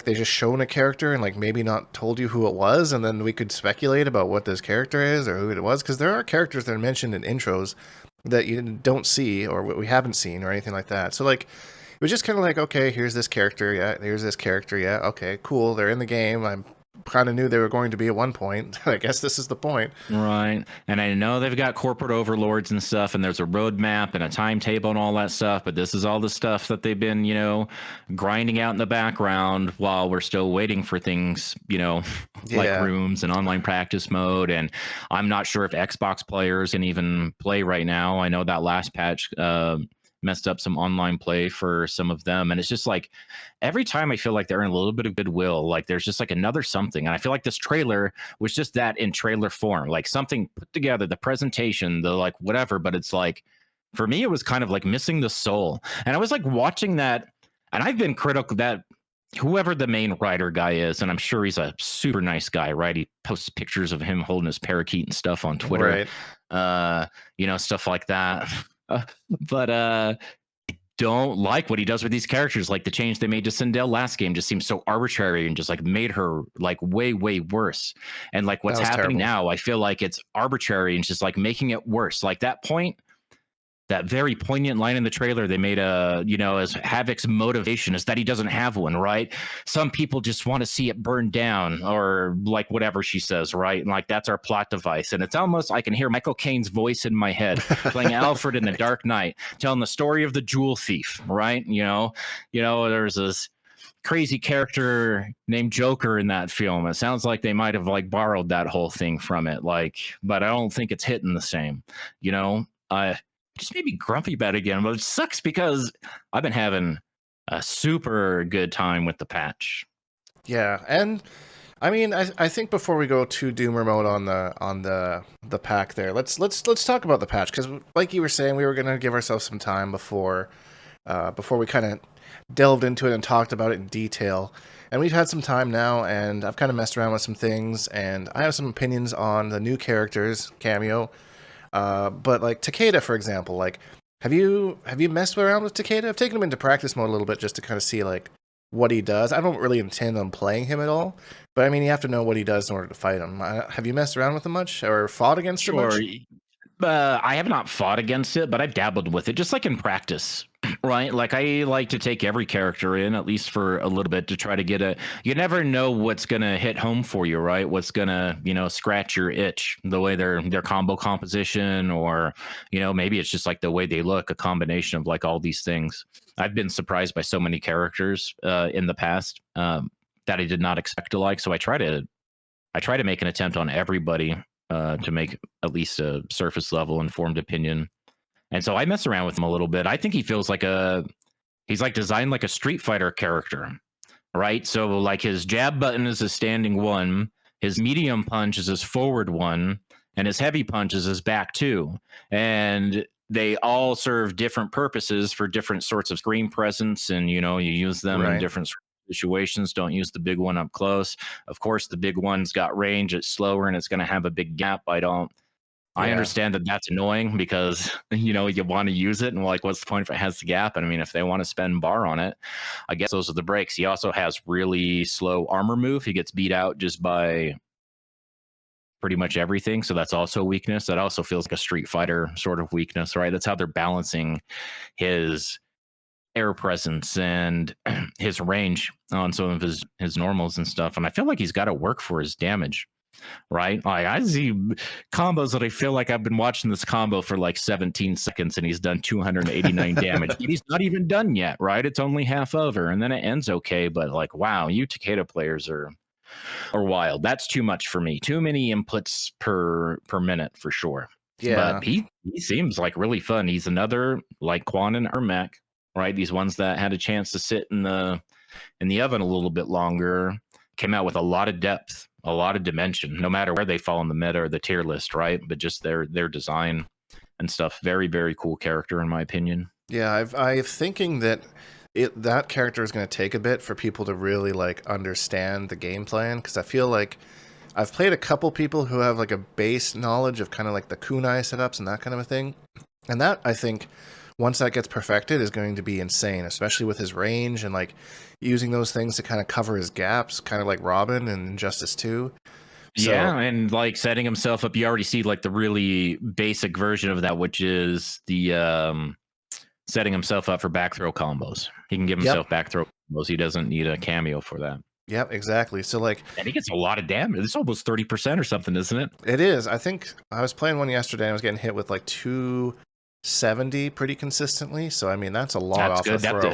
they just shown a character and like maybe not told you who it was, and then we could speculate about what this character is or who it was, because there are characters that are mentioned in intros that you don't see or what we haven't seen or anything like that. So like it was just kind of like, okay, here's this character, yeah, here's this character, yeah, okay, cool, they're in the game. I kind of knew they were going to be at one point. I guess this is the point. Right. And I know they've got corporate overlords and stuff, and there's a roadmap and a timetable and all that stuff, but this is all the stuff that they've been, grinding out in the background while we're still waiting for things, like Yeah. rooms and online practice mode. And I'm not sure if Xbox players can even play right now. I know that last patch messed up some online play for some of them. And it's just like every time I feel like they're in a little bit of goodwill, like there's just like another something. And I feel like this trailer was just that in trailer form, like something put together, the presentation, the like whatever. But it's like, for me, it was kind of like missing the soul. And I was like watching that, and I've been critical that whoever the main writer guy is, and I'm sure he's a super nice guy, right? He posts pictures of him holding his parakeet and stuff on Twitter, Right. stuff like that. But don't like what he does with these characters. Like the change they made to Sindel last game just seems so arbitrary and just like made her like way, way worse. And like That what's was happening terrible. now, I feel like it's arbitrary and just like making it worse. Like that very poignant line in the trailer they made as Havoc's motivation is that he doesn't have one, right? Some people just want to see it burn down, or like whatever she says, right? And like that's our plot device. And it's almost, I can hear Michael Caine's voice in my head playing Alfred in The Dark Knight, telling the story of the jewel thief, right? There's this crazy character named Joker in that film. It sounds like they might have like borrowed that whole thing from it, like, but I don't think it's hitting the same, just made me grumpy about it again, but it sucks because I've been having a super good time with the patch. Yeah, and I mean, I think before we go too doomer mode on the pack there, let's talk about the patch, because like you were saying, we were gonna give ourselves some time before we kind of delved into it and talked about it in detail. And we've had some time now, and I've kind of messed around with some things, and I have some opinions on the new characters cameo. But like Takeda, for example, like have you messed around with Takeda? I've taken him into practice mode a little bit just to kind of see like what he does. I don't really intend on playing him at all, but I mean you have to know what he does in order to fight him. Have you messed around with him much or fought against him Sure. much? I have not fought against it, but I've dabbled with it, just like in practice, right? Like I like to take every character in at least for a little bit to try to get a. You never know what's gonna hit home for you, right? What's gonna scratch your itch, the way their combo composition, or maybe it's just like the way they look, a combination of like all these things. I've been surprised by so many characters in the past that I did not expect to like. So I try to make an attempt on everybody to make at least a surface level informed opinion. And so I mess around with him a little bit. I think he feels like he's like designed like a Street Fighter character, right? So like his jab button is a standing one, his medium punch is his forward one, and his heavy punch is his back two. And they all serve different purposes for different sorts of screen presence, and you use them in Right. different situations. Don't use the big one up close. Of course, the big one's got range, it's slower, and it's going to have a big gap. I Yeah. understand that that's annoying because you want to use it, and like, what's the point if it has the gap? And I mean, if they want to spend bar on it, I guess those are the breaks. He also has really slow armor move. He gets beat out just by pretty much everything, so that's also a weakness. That also feels like a Street Fighter sort of weakness, right? That's how they're balancing his air presence and his range on some of his normals and stuff. And I feel like he's got to work for his damage, right? Like I see combos that I feel like I've been watching this combo for like 17 seconds and he's done 289 damage. But he's not even done yet, right? It's only half over and then it ends okay. But like, wow, you Takeda players are wild. That's too much for me. Too many inputs per minute for sure. Yeah. But he seems like really fun. He's another like Quan and Ermac, right? These ones that had a chance to sit in the oven a little bit longer, came out with a lot of depth, a lot of dimension, no matter where they fall in the meta or the tier list, right? But just their design and stuff. Very, very cool character in my opinion. Yeah, I've thinking that that character is going to take a bit for people to really like understand the game plan, because I feel like I've played a couple people who have like a base knowledge of kind of like the kunai setups and that kind of a thing. And that, I think, once that gets perfected, is going to be insane, especially with his range and like using those things to kind of cover his gaps, kind of like Robin and Injustice 2. So, Yeah, and like setting himself up, you already see like the really basic version of that, which is the setting himself up for back throw combos. He can give yep, himself back throw combos. He doesn't need a cameo for that. yep, exactly. So like And he gets a lot of damage. It's almost 30% or something, isn't it? it is. I think I was playing one yesterday and I was getting hit with like 270 pretty consistently. So I mean that's a lot That's off good. a throw.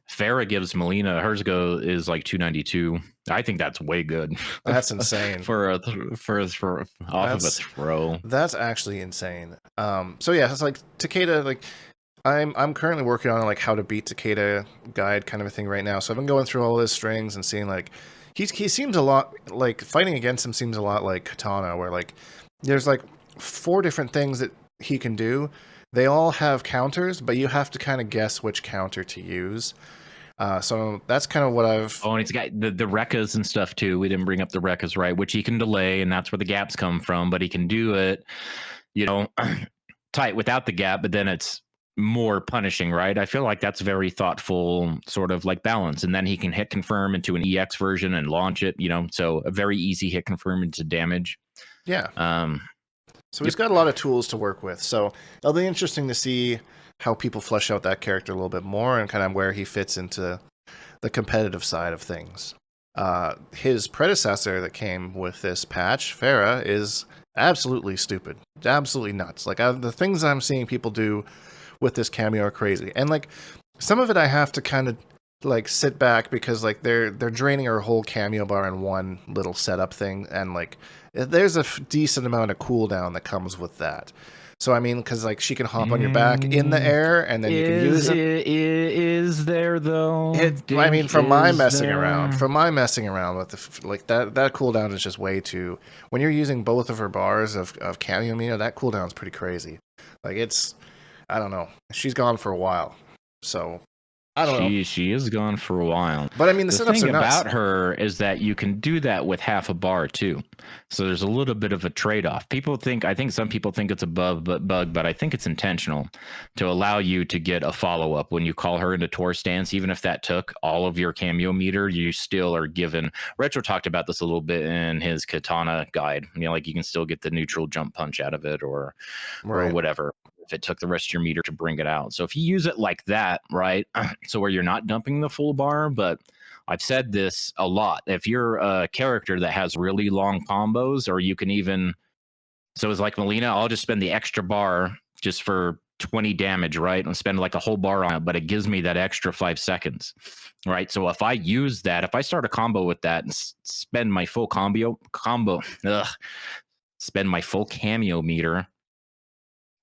Farrah gives Melina, hers is like 292. I think that's way good. That's insane. for off of a throw. That's actually insane. So yeah, it's like Takeda. Like I'm currently working on like how to beat Takeda guide kind of a thing right now. So I've been going through all his strings and seeing like he seems a lot like fighting against him seems a lot like Katana, where like there's like 4 different things that he can do. They all have counters, but you have to kind of guess which counter to use. So that's kind of what I've. Oh, and it's got the Rekkas and stuff too. We didn't bring up the Rekkas, right? Which he can delay, and that's where the gaps come from. But he can do it, tight without the gap. But then it's more punishing, right? I feel like that's very thoughtful, sort of like balance. And then he can hit confirm into an EX version and launch it. So a very easy hit confirm into damage. Yeah. So he's Yep. got a lot of tools to work with. So it'll be interesting to see how people flesh out that character a little bit more and kind of where he fits into the competitive side of things. His predecessor that came with this patch, Ferra, is absolutely stupid, absolutely nuts. Like the things I'm seeing people do with this cameo are crazy, and like some of it I have to kind of like sit back because like they're draining her whole cameo bar in one little setup thing, and like there's a decent amount of cooldown that comes with that. So I mean, because like she can hop on your back in the air, and then you can use it. Is there though? I mean, from my messing around with like that cooldown is just way too. When you're using both of her bars of cameo meter, that cooldown's pretty crazy. Like I don't know. She's gone for a while, so I don't know. She is gone for a while. But I mean, the thing setups are nuts. about her is that you can do that with half a bar too. So there's a little bit of a trade-off. I think some people think it's a bug, but I think it's intentional to allow you to get a follow-up when you call her into Tor stance. Even if that took all of your cameo meter, you still are given. Retro talked about this a little bit in his Katana guide. Like you can still get the neutral jump punch out of it or whatever, if it took the rest of your meter to bring it out. So if you use it like that, right, so where you're not dumping the full bar, but I've said this a lot, if you're a character that has really long combos, or you can even, so it's like Melina, I'll just spend the extra bar just for 20 damage, right, and spend like a whole bar on it, but it gives me that extra 5 seconds, right? So if I use that, if I start a combo with that and spend my full spend my full cameo meter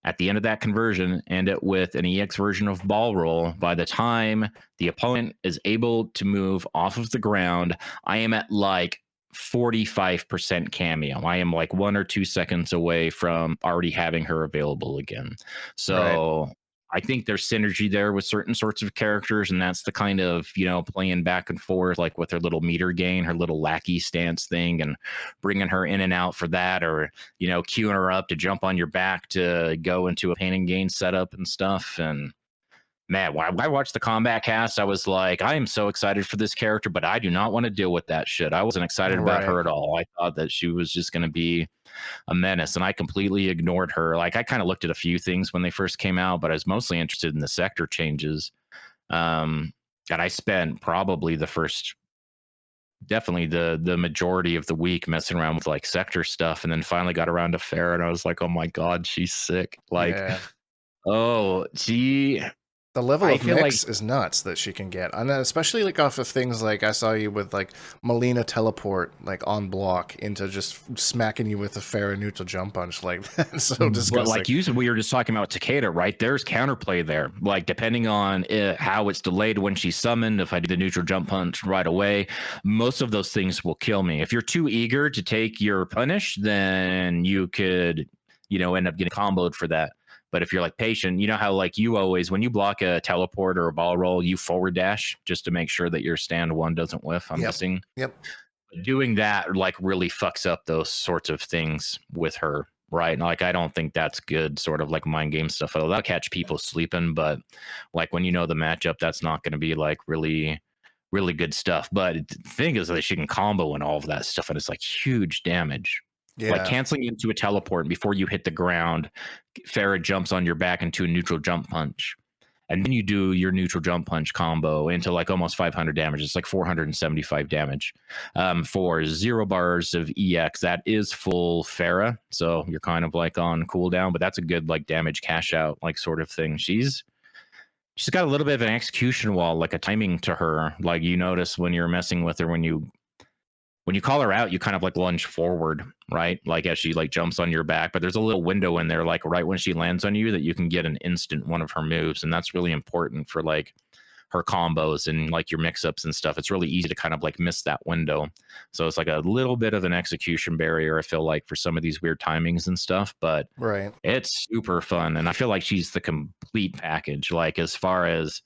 at the end of that conversion, end it with an EX version of ball roll. By the time the opponent is able to move off of the ground, I am at like 45% cameo. I am like 1 or 2 seconds away from already having her available again. So I think there's synergy there with certain sorts of characters, and that's the kind of, playing back and forth, like with her little meter gain, her little lackey stance thing, and bringing her in and out for that, or, queuing her up to jump on your back to go into a pain and gain setup and stuff. And man, when I watched the Kombat cast, I was like, I am so excited for this character, but I do not want to deal with that shit. I wasn't excited about her at all. I thought that she was just going to be a menace, and I completely ignored her. Like I kind of looked at a few things when they first came out, but I was mostly interested in the sector changes. And I spent probably definitely the majority of the week messing around with like sector stuff, and then finally got around to Ferra, and I was like, oh my god, she's sick. Like, oh, the level of mix is nuts that she can get, and especially like off of things like I saw you with like Melina teleport like on block into just smacking you with a Ferra neutral jump punch. Like that's so disgusting. But like we were just talking about Takeda, right? There's counterplay there. Like depending on how it's delayed when she's summoned, if I do the neutral jump punch right away, most of those things will kill me. If you're too eager to take your punish, then you could, end up getting comboed for that. But if you're like patient, you know how like you always, when you block a teleport or a ball roll, you forward dash just to make sure that your stand one doesn't whiff. I'm guessing. Yep. Doing that like really fucks up those sorts of things with her, right? Like I don't think that's good, sort of like mind game stuff. That'll catch people sleeping, but like when you know the matchup, that's not going to be like really good stuff. But the thing is that she can combo and all of that stuff, and it's like huge damage. Like Yeah. canceling into a teleport before you hit the ground, Ferra jumps on your back into a neutral jump punch. And then you do your neutral jump punch combo into like almost 500 damage. It's like 475 damage for 0 bars of EX. That is full Ferra. So you're kind of like on cooldown, but that's a good like damage cash out like sort of thing. She's got a little bit of an execution wall, like a timing to her. Like you notice when you're messing with her, when you call her out, you kind of like lunge forward, right? Like as she like jumps on your back, but there's a little window in there, like right when she lands on you, that you can get an instant one of her moves. And that's really important for like her combos and like your mix-ups and stuff. It's really easy to kind of like miss that window. So it's like a little bit of an execution barrier, I feel like, for some of these weird timings and stuff, but Right. it's super fun. And I feel like she's the complete package, like as far as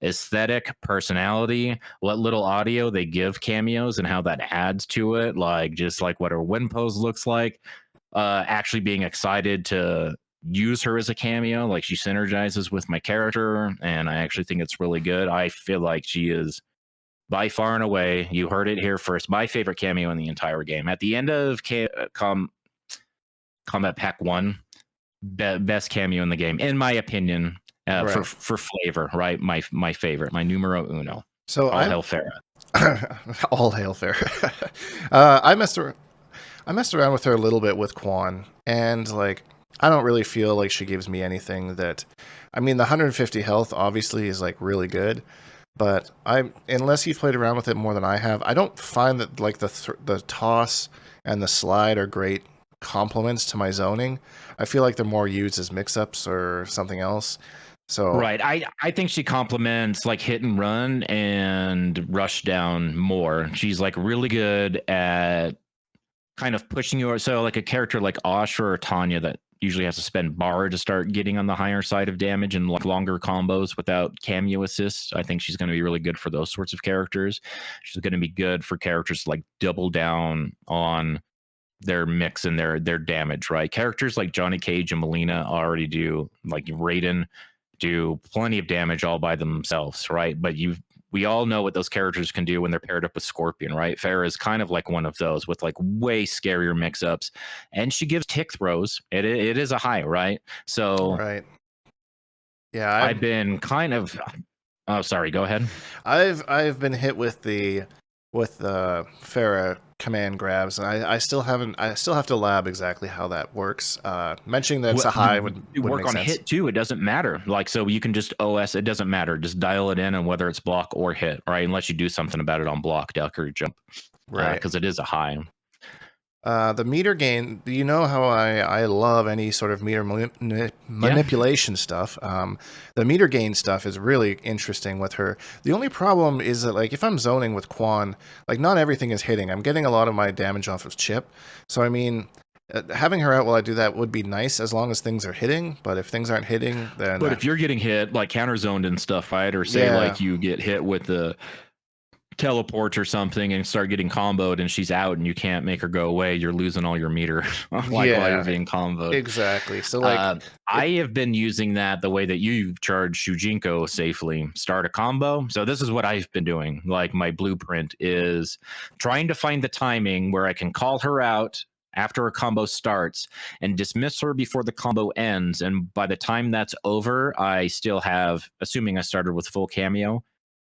aesthetic, personality, what little audio they give cameos and how that adds to it, like just like what her win pose looks like, actually being excited to use her as a cameo, like she synergizes with my character, and I actually think it's really good. I feel like she is by far and away, you heard it here first, my favorite cameo in the entire game. At the end of Kombat Pack 1, best cameo in the game, in my opinion, Right. for flavor, right? My favorite, my numero uno. So All hail Ferra. All hail Ferra. I messed around with her a little bit with Quan, and like I don't really feel like she gives me anything that. I mean, the 150 health obviously is like really good, but unless you've played around with it more than I have, I don't find that like the toss and the slide are great complements to my zoning. I feel like they're more used as mix-ups or something else. So Right. I think she complements like hit and run and rush down more. She's like really good at kind of pushing you. So like a character like Asha or Tanya that usually has to spend bar to start getting on the higher side of damage and like longer combos without cameo assists. I think she's going to be really good for those sorts of characters. She's going to be good for characters like double down on their mix and their damage, right? Characters like Johnny Cage and Melina already do, like Raiden do plenty of damage all by themselves, right? But we all know what those characters can do when they're paired up with Scorpion, right? Farrah is kind of like one of those with like way scarier mix-ups, and she gives tick throws. It is a high, right? So right. Yeah, I've been kind of. Oh, sorry. Go ahead. I've been hit with the Farah command grabs, and I still haven't. I still have to lab exactly how that works. Mentioning that it's a high would work make on sense. hit too. It doesn't matter. Like so, you can just OS. It doesn't matter. Just dial it in, and whether it's block or hit, right? Unless you do something about it on block, duck, or jump, Right. Because it is a high. The meter gain, you know how I love any sort of meter manipulation stuff. The meter gain stuff is really interesting with her. The only problem is that, like, if I'm zoning with Quan, like, not everything is hitting. I'm getting a lot of my damage off of chip. So, I mean, having her out while I do that would be nice as long as things are hitting. But if things aren't hitting, then... But if you're getting hit, like, counter-zoned and stuff, right? Or say, like, you get hit with the teleport or something and start getting comboed and she's out and you can't make her go away, you're losing all your meter while you're being comboed. Exactly. So like I have been using that the way that you charge Shujinkydink safely. Start a combo. So this is what I've been doing. Like my blueprint is trying to find the timing where I can call her out after a combo starts and dismiss her before the combo ends. And by the time that's over, I still have, assuming I started with full cameo,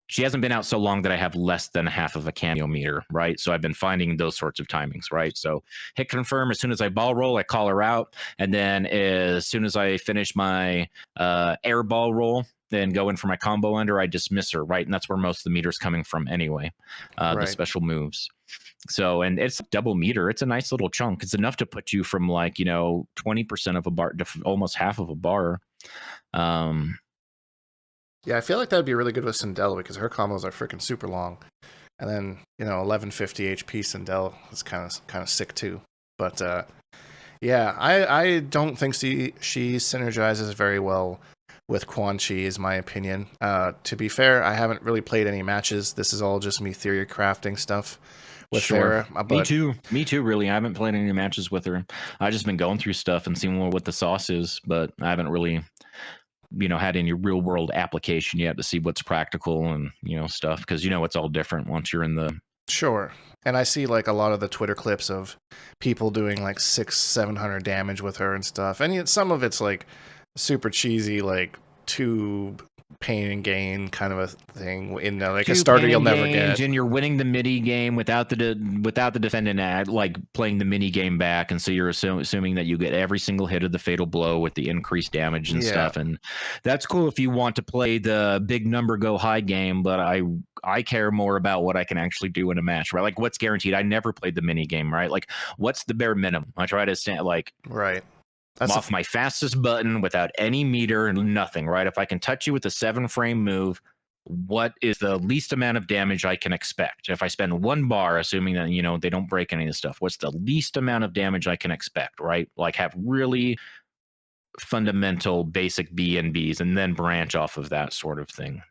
she hasn't been out so long that I have less than half of a cameo meter, right? So I've been finding those sorts of timings, right? So hit confirm as soon as I ball roll, I call her out. And then as soon as I finish my air ball roll, then go in for my combo under, I dismiss her, right? And that's where most of the meter's coming from anyway, the special moves. So, and it's double meter. It's a nice little chunk. It's enough to put you from like, 20% of a bar to almost half of a bar. Yeah, I feel like that would be really good with Sindel because her combos are freaking super long. And then, 1150 HP Sindel is kind of sick too. But Yeah, I don't think she synergizes very well with Quan Chi, is my opinion. To be fair, I haven't really played any matches. This is all just me theory crafting stuff with Sure. Ferra. Me But too. Me too, really. I haven't played any matches with her. I've just been going through stuff and seeing what the sauce is, but I haven't really, had any real world application yet to see what's practical and, stuff. Because, it's all different once you're in the. sure. And I see like a lot of the Twitter clips of people doing like 600-700 damage with her and stuff. And some of it's like super cheesy, like tube pain and gain kind of a thing in like a starter you'll never get. And you're winning the mini game without the defendant like playing the mini game back, and so you're assuming that you get every single hit of the fatal blow with the increased damage and stuff. And that's cool if you want to play the big number go high game, but I care more about what I can actually do in a match, right? Like what's guaranteed. I never played the mini game, right? Like what's the bare minimum? I try to stand like right. I'm off my fastest button without any meter and nothing, right? If I can touch you with a 7-frame move, what is the least amount of damage I can expect? If I spend 1 bar, assuming that, they don't break any of the stuff, what's the least amount of damage I can expect, right? Like have really fundamental basic B&Bs and then branch off of that sort of thing,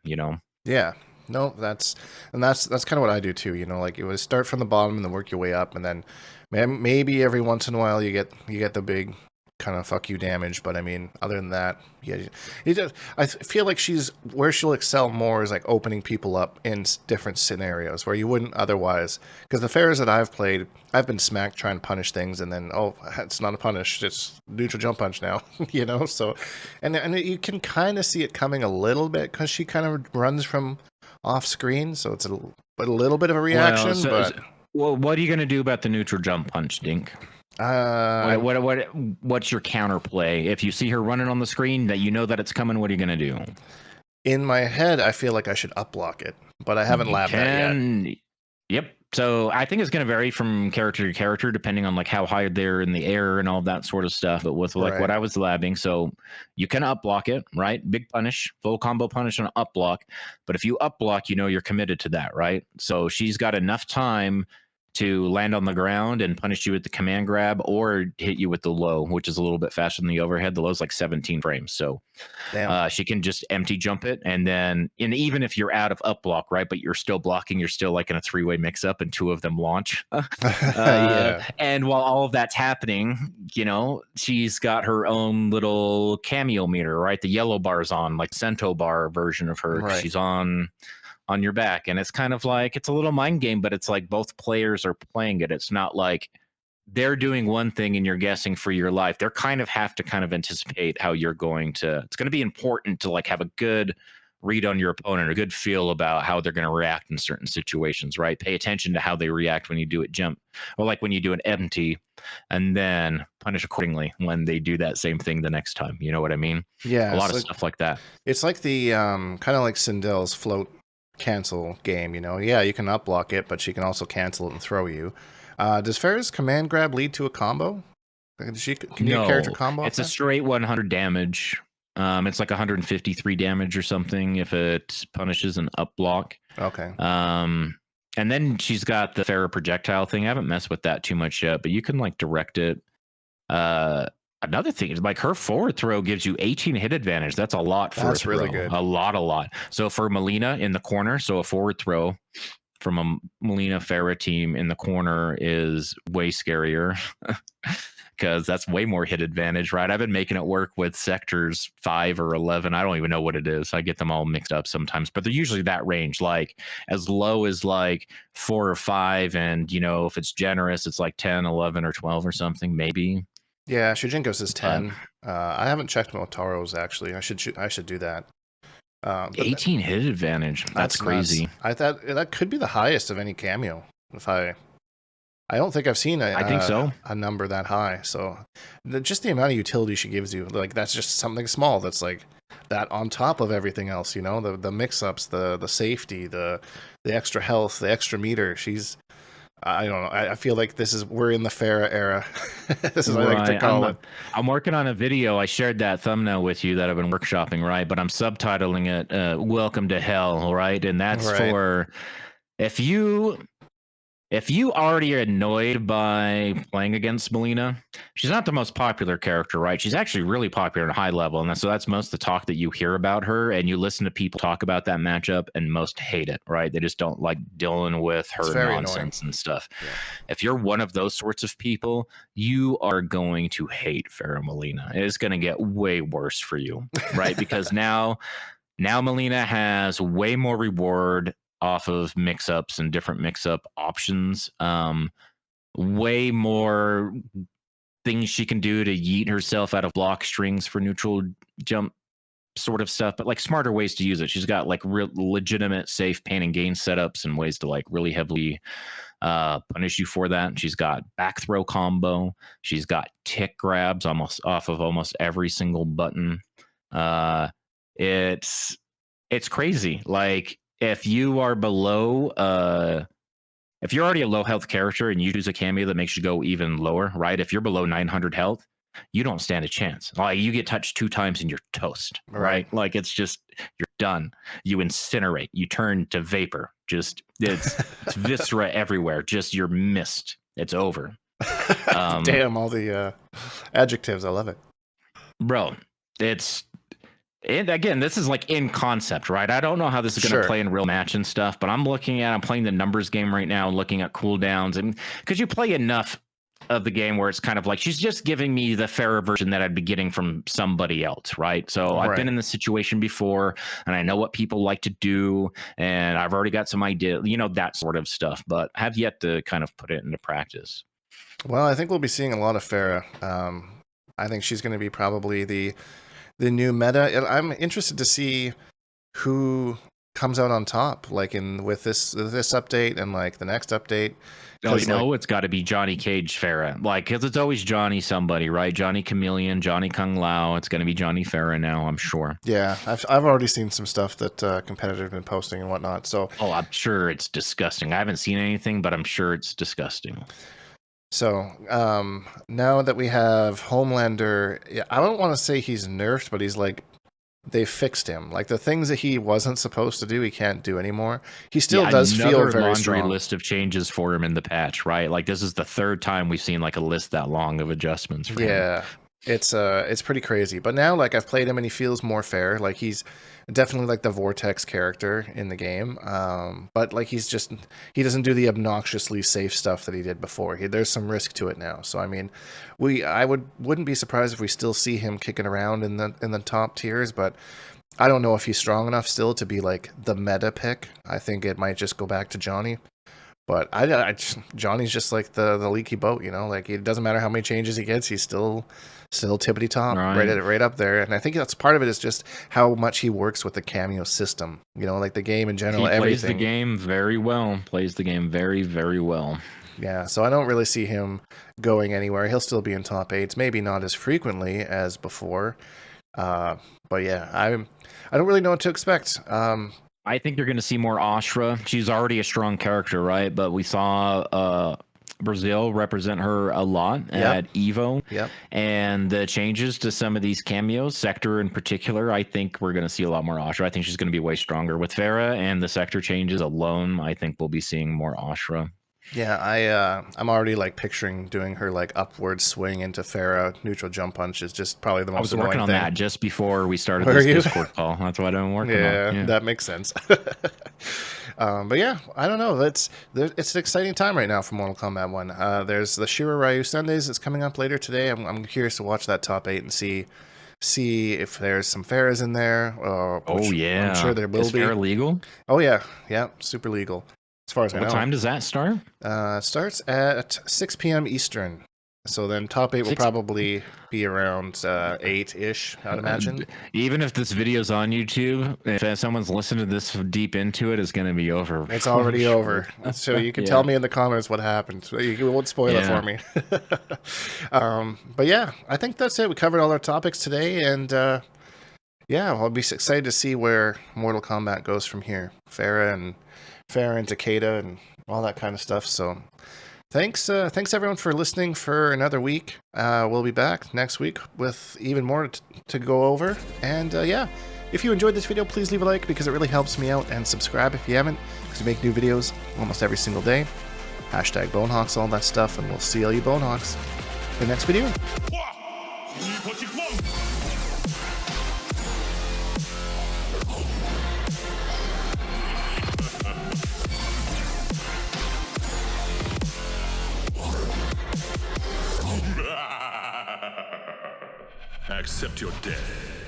Yeah. No, that's kind of what I do too. Like you would start from the bottom and then work your way up, and then maybe every once in a while you get the big kind of fuck you damage. But I mean, other than that, yeah, I feel like where she'll excel more is like opening people up in different scenarios where you wouldn't otherwise. Because the Ferras that I've played, I've been smacked trying to punish things, and then it's not a punish, it's neutral jump punch now. So, and you can kind of see it coming a little bit because she kind of runs from off screen, so it's a little bit of a reaction. Well, what are you going to do about the neutral jump punch, Dink? What's your counterplay? If you see her running on the screen that you know that it's coming, what are you going to do? In my head, I feel like I should up block it, but I haven't labbed that yet. Yep. So I think it's going to vary from character to character, depending on like how high they're in the air and all that sort of stuff. But with like what I was labbing, so you can up block it, right? Big punish, full combo punish on up block. But if you up block, you're committed to that, right? So she's got enough time to land on the ground and punish you with the command grab or hit you with the low, which is a little bit faster than the overhead. The low is like 17 frames. So she can just empty jump it. And then even if you're out of up block, right, but you're still blocking, you're still like in a 3-way mix up and 2 of them launch. And while all of that's happening, she's got her own little cameo meter, right? The yellow bar's on, like Cento bar version of her. Right. She's on your back, and it's kind of like it's a little mind game, but it's like both players are playing it. It's not like they're doing one thing and you're guessing for your life. They're have to anticipate how you're going to. It's going to be important to like have a good read on your opponent, a good feel about how they're going to react in certain situations, right? Pay attention to how they react when you do it jump, or like when you do an empty, and then punish accordingly when they do that same thing the next time. You know what I mean? Yeah, a lot of stuff like that. It's like the kind of like Sindel's float cancel game, Yeah, you can up block it, but she can also cancel it and throw you. Does Ferra's command grab lead to a combo? Can you character combo? It's a straight 100 damage. It's like 153 damage or something if it punishes an up block. Okay. And then she's got the Ferra projectile thing. I haven't messed with that too much yet, but you can like direct it. Another thing is like her forward throw gives you 18 hit advantage. That's a lot for That's really good. A lot. So for Melina in the corner, so a forward throw from a Melina Ferra team in the corner is way scarier because that's way more hit advantage, right? I've been making it work with sectors 5 or 11. I don't even know what it is. I get them all mixed up sometimes, but they're usually that range, like as low as like 4 or 5. And, if it's generous, it's like 10, 11 or 12 or something, maybe. Yeah, Shujinkydink is 10. I haven't checked Motaro's actually. I should do that. 18 hit advantage. That's crazy. Nuts. I thought that could be the highest of any cameo. I don't think I've seen I think so. A number that high. So just the amount of utility she gives you, like that's just something small. That's like that on top of everything else. The mix ups, the safety, the extra health, the extra meter. I don't know. I feel like we're in the Ferra era. This is what I like to call it. I'm working on a video. I shared that thumbnail with you that I've been workshopping, right? But I'm subtitling it, Welcome to Hell, right? And that's for if you if you already are annoyed by playing against Melina, she's not the most popular character, right? She's actually really popular at a high level, and so that's most of the talk that you hear about her. And you listen to people talk about that matchup, and most hate it, right? They just don't like dealing with It's her very nonsense annoying. and stuff. Yeah. If you're one of those sorts of people, you are going to hate Ferra Melina. It's going to get way worse for you, right? Because now Melina has way more reward off of mix-ups and different mix-up options. Way more things she can do to yeet herself out of block strings for neutral jump sort of stuff, but like smarter ways to use it. She's got like real legitimate safe pain and gain setups and ways to like really heavily punish you for that. She's got back throw combo. She's got tick grabs almost off of almost every single button. Uh, it's crazy. Like if you are below if you're already a low health character and you use a cameo that makes you go even lower, right? If you're below 900 health, you don't stand a chance. Like you get touched 2 times and you're toast, right? Like it's just you're done. You incinerate. You turn to vapor. Just it's viscera everywhere. Just you're mist. It's over. Damn, all the adjectives. I love it, bro. And again, this is like in concept, right? I don't know how this is going to play in real match and stuff, but I'm playing the numbers game right now, looking at cooldowns, and because you play enough of the game where it's kind of like she's just giving me the Ferra version that I'd be getting from somebody else, right? So I've been in this situation before, and I know what people like to do, and I've already got some idea, that sort of stuff, but have yet to kind of put it into practice. Well, I think we'll be seeing a lot of Ferra. I think she's going to be probably the new meta. I'm interested to see who comes out on top, like with this update and like the next update. Oh, it's got to be Johnny Cage Ferra, like because it's always Johnny somebody, right? Johnny Chameleon, Johnny Kung Lao. It's going to be Johnny Ferra now, I'm sure. Yeah, I've already seen some stuff that competitors have been posting and whatnot. So I'm sure it's disgusting. I haven't seen anything, but I'm sure it's disgusting. So now that we have Homelander, I don't want to say he's nerfed, but he's like, they fixed him. Like the things that he wasn't supposed to do, he can't do anymore. He still does feel very laundry strong. List of changes for him in the patch, right? Like this is the 3rd time we've seen like a list that long of adjustments for him. Yeah, it's pretty crazy. But now, like I've played him and he feels more fair. Like he's definitely like the Vortex character in the game. But like he doesn't do the obnoxiously safe stuff that he did before. There's some risk to it now. So I mean, I wouldn't be surprised if we still see him kicking around in the top tiers, but I don't know if he's strong enough still to be like the meta pick. I think it might just go back to Johnny. But Johnny's just like the leaky boat, like it doesn't matter how many changes he gets, he's still tippity top, right up there. And I think that's part of it is just how much he works with the cameo system, like the game in general. He plays the game very well, plays the game very, very well. Yeah, so I don't really see him going anywhere. He'll still be in top 8s, maybe not as frequently as before. But yeah, I don't really know what to expect. I think you're going to see more Ashra. She's already a strong character, right? But we saw Brazil represent her a lot at Evo. Yep. And the changes to some of these cameos, Sector in particular, I think we're going to see a lot more Ashra. I think she's going to be way stronger with Ferra, and the Sector changes alone, I think we'll be seeing more Ashra. Yeah, I'm already like picturing doing her like upward swing into Ferra neutral jump punch is just probably the most annoying thing. I was working on that just before we started this Discord call. That's what I'm working on. Yeah, that makes sense. But yeah, I don't know. It's an exciting time right now for Mortal Kombat 1. There's the Shira Ryu Sundays that's coming up later today. I'm curious to watch that top 8 and see if there's some Ferras in there. I'm sure there will be. Is Ferra legal? Oh yeah, super legal. As far as I know. What time does that start? It starts at 6 p.m. Eastern. So then top 8 will probably be around 8-ish, I'd imagine. Even if this video's on YouTube, if someone's listening to this deep into it, it's going to be over. It's already over. So you can tell me in the comments what happened. You won't spoil it for me. But yeah, I think that's it. We covered all our topics today. And I'll be excited to see where Mortal Kombat goes from here. Ferra and Takeda and all that kind of stuff. So thanks everyone for listening for another week. We'll be back next week with even more to go over. And if you enjoyed this video, please leave a like because it really helps me out, and subscribe if you haven't, because we make new videos almost every single day. Hashtag Bonehawks, all that stuff, and we'll see all you Bonehawks in the next video. Accept your death.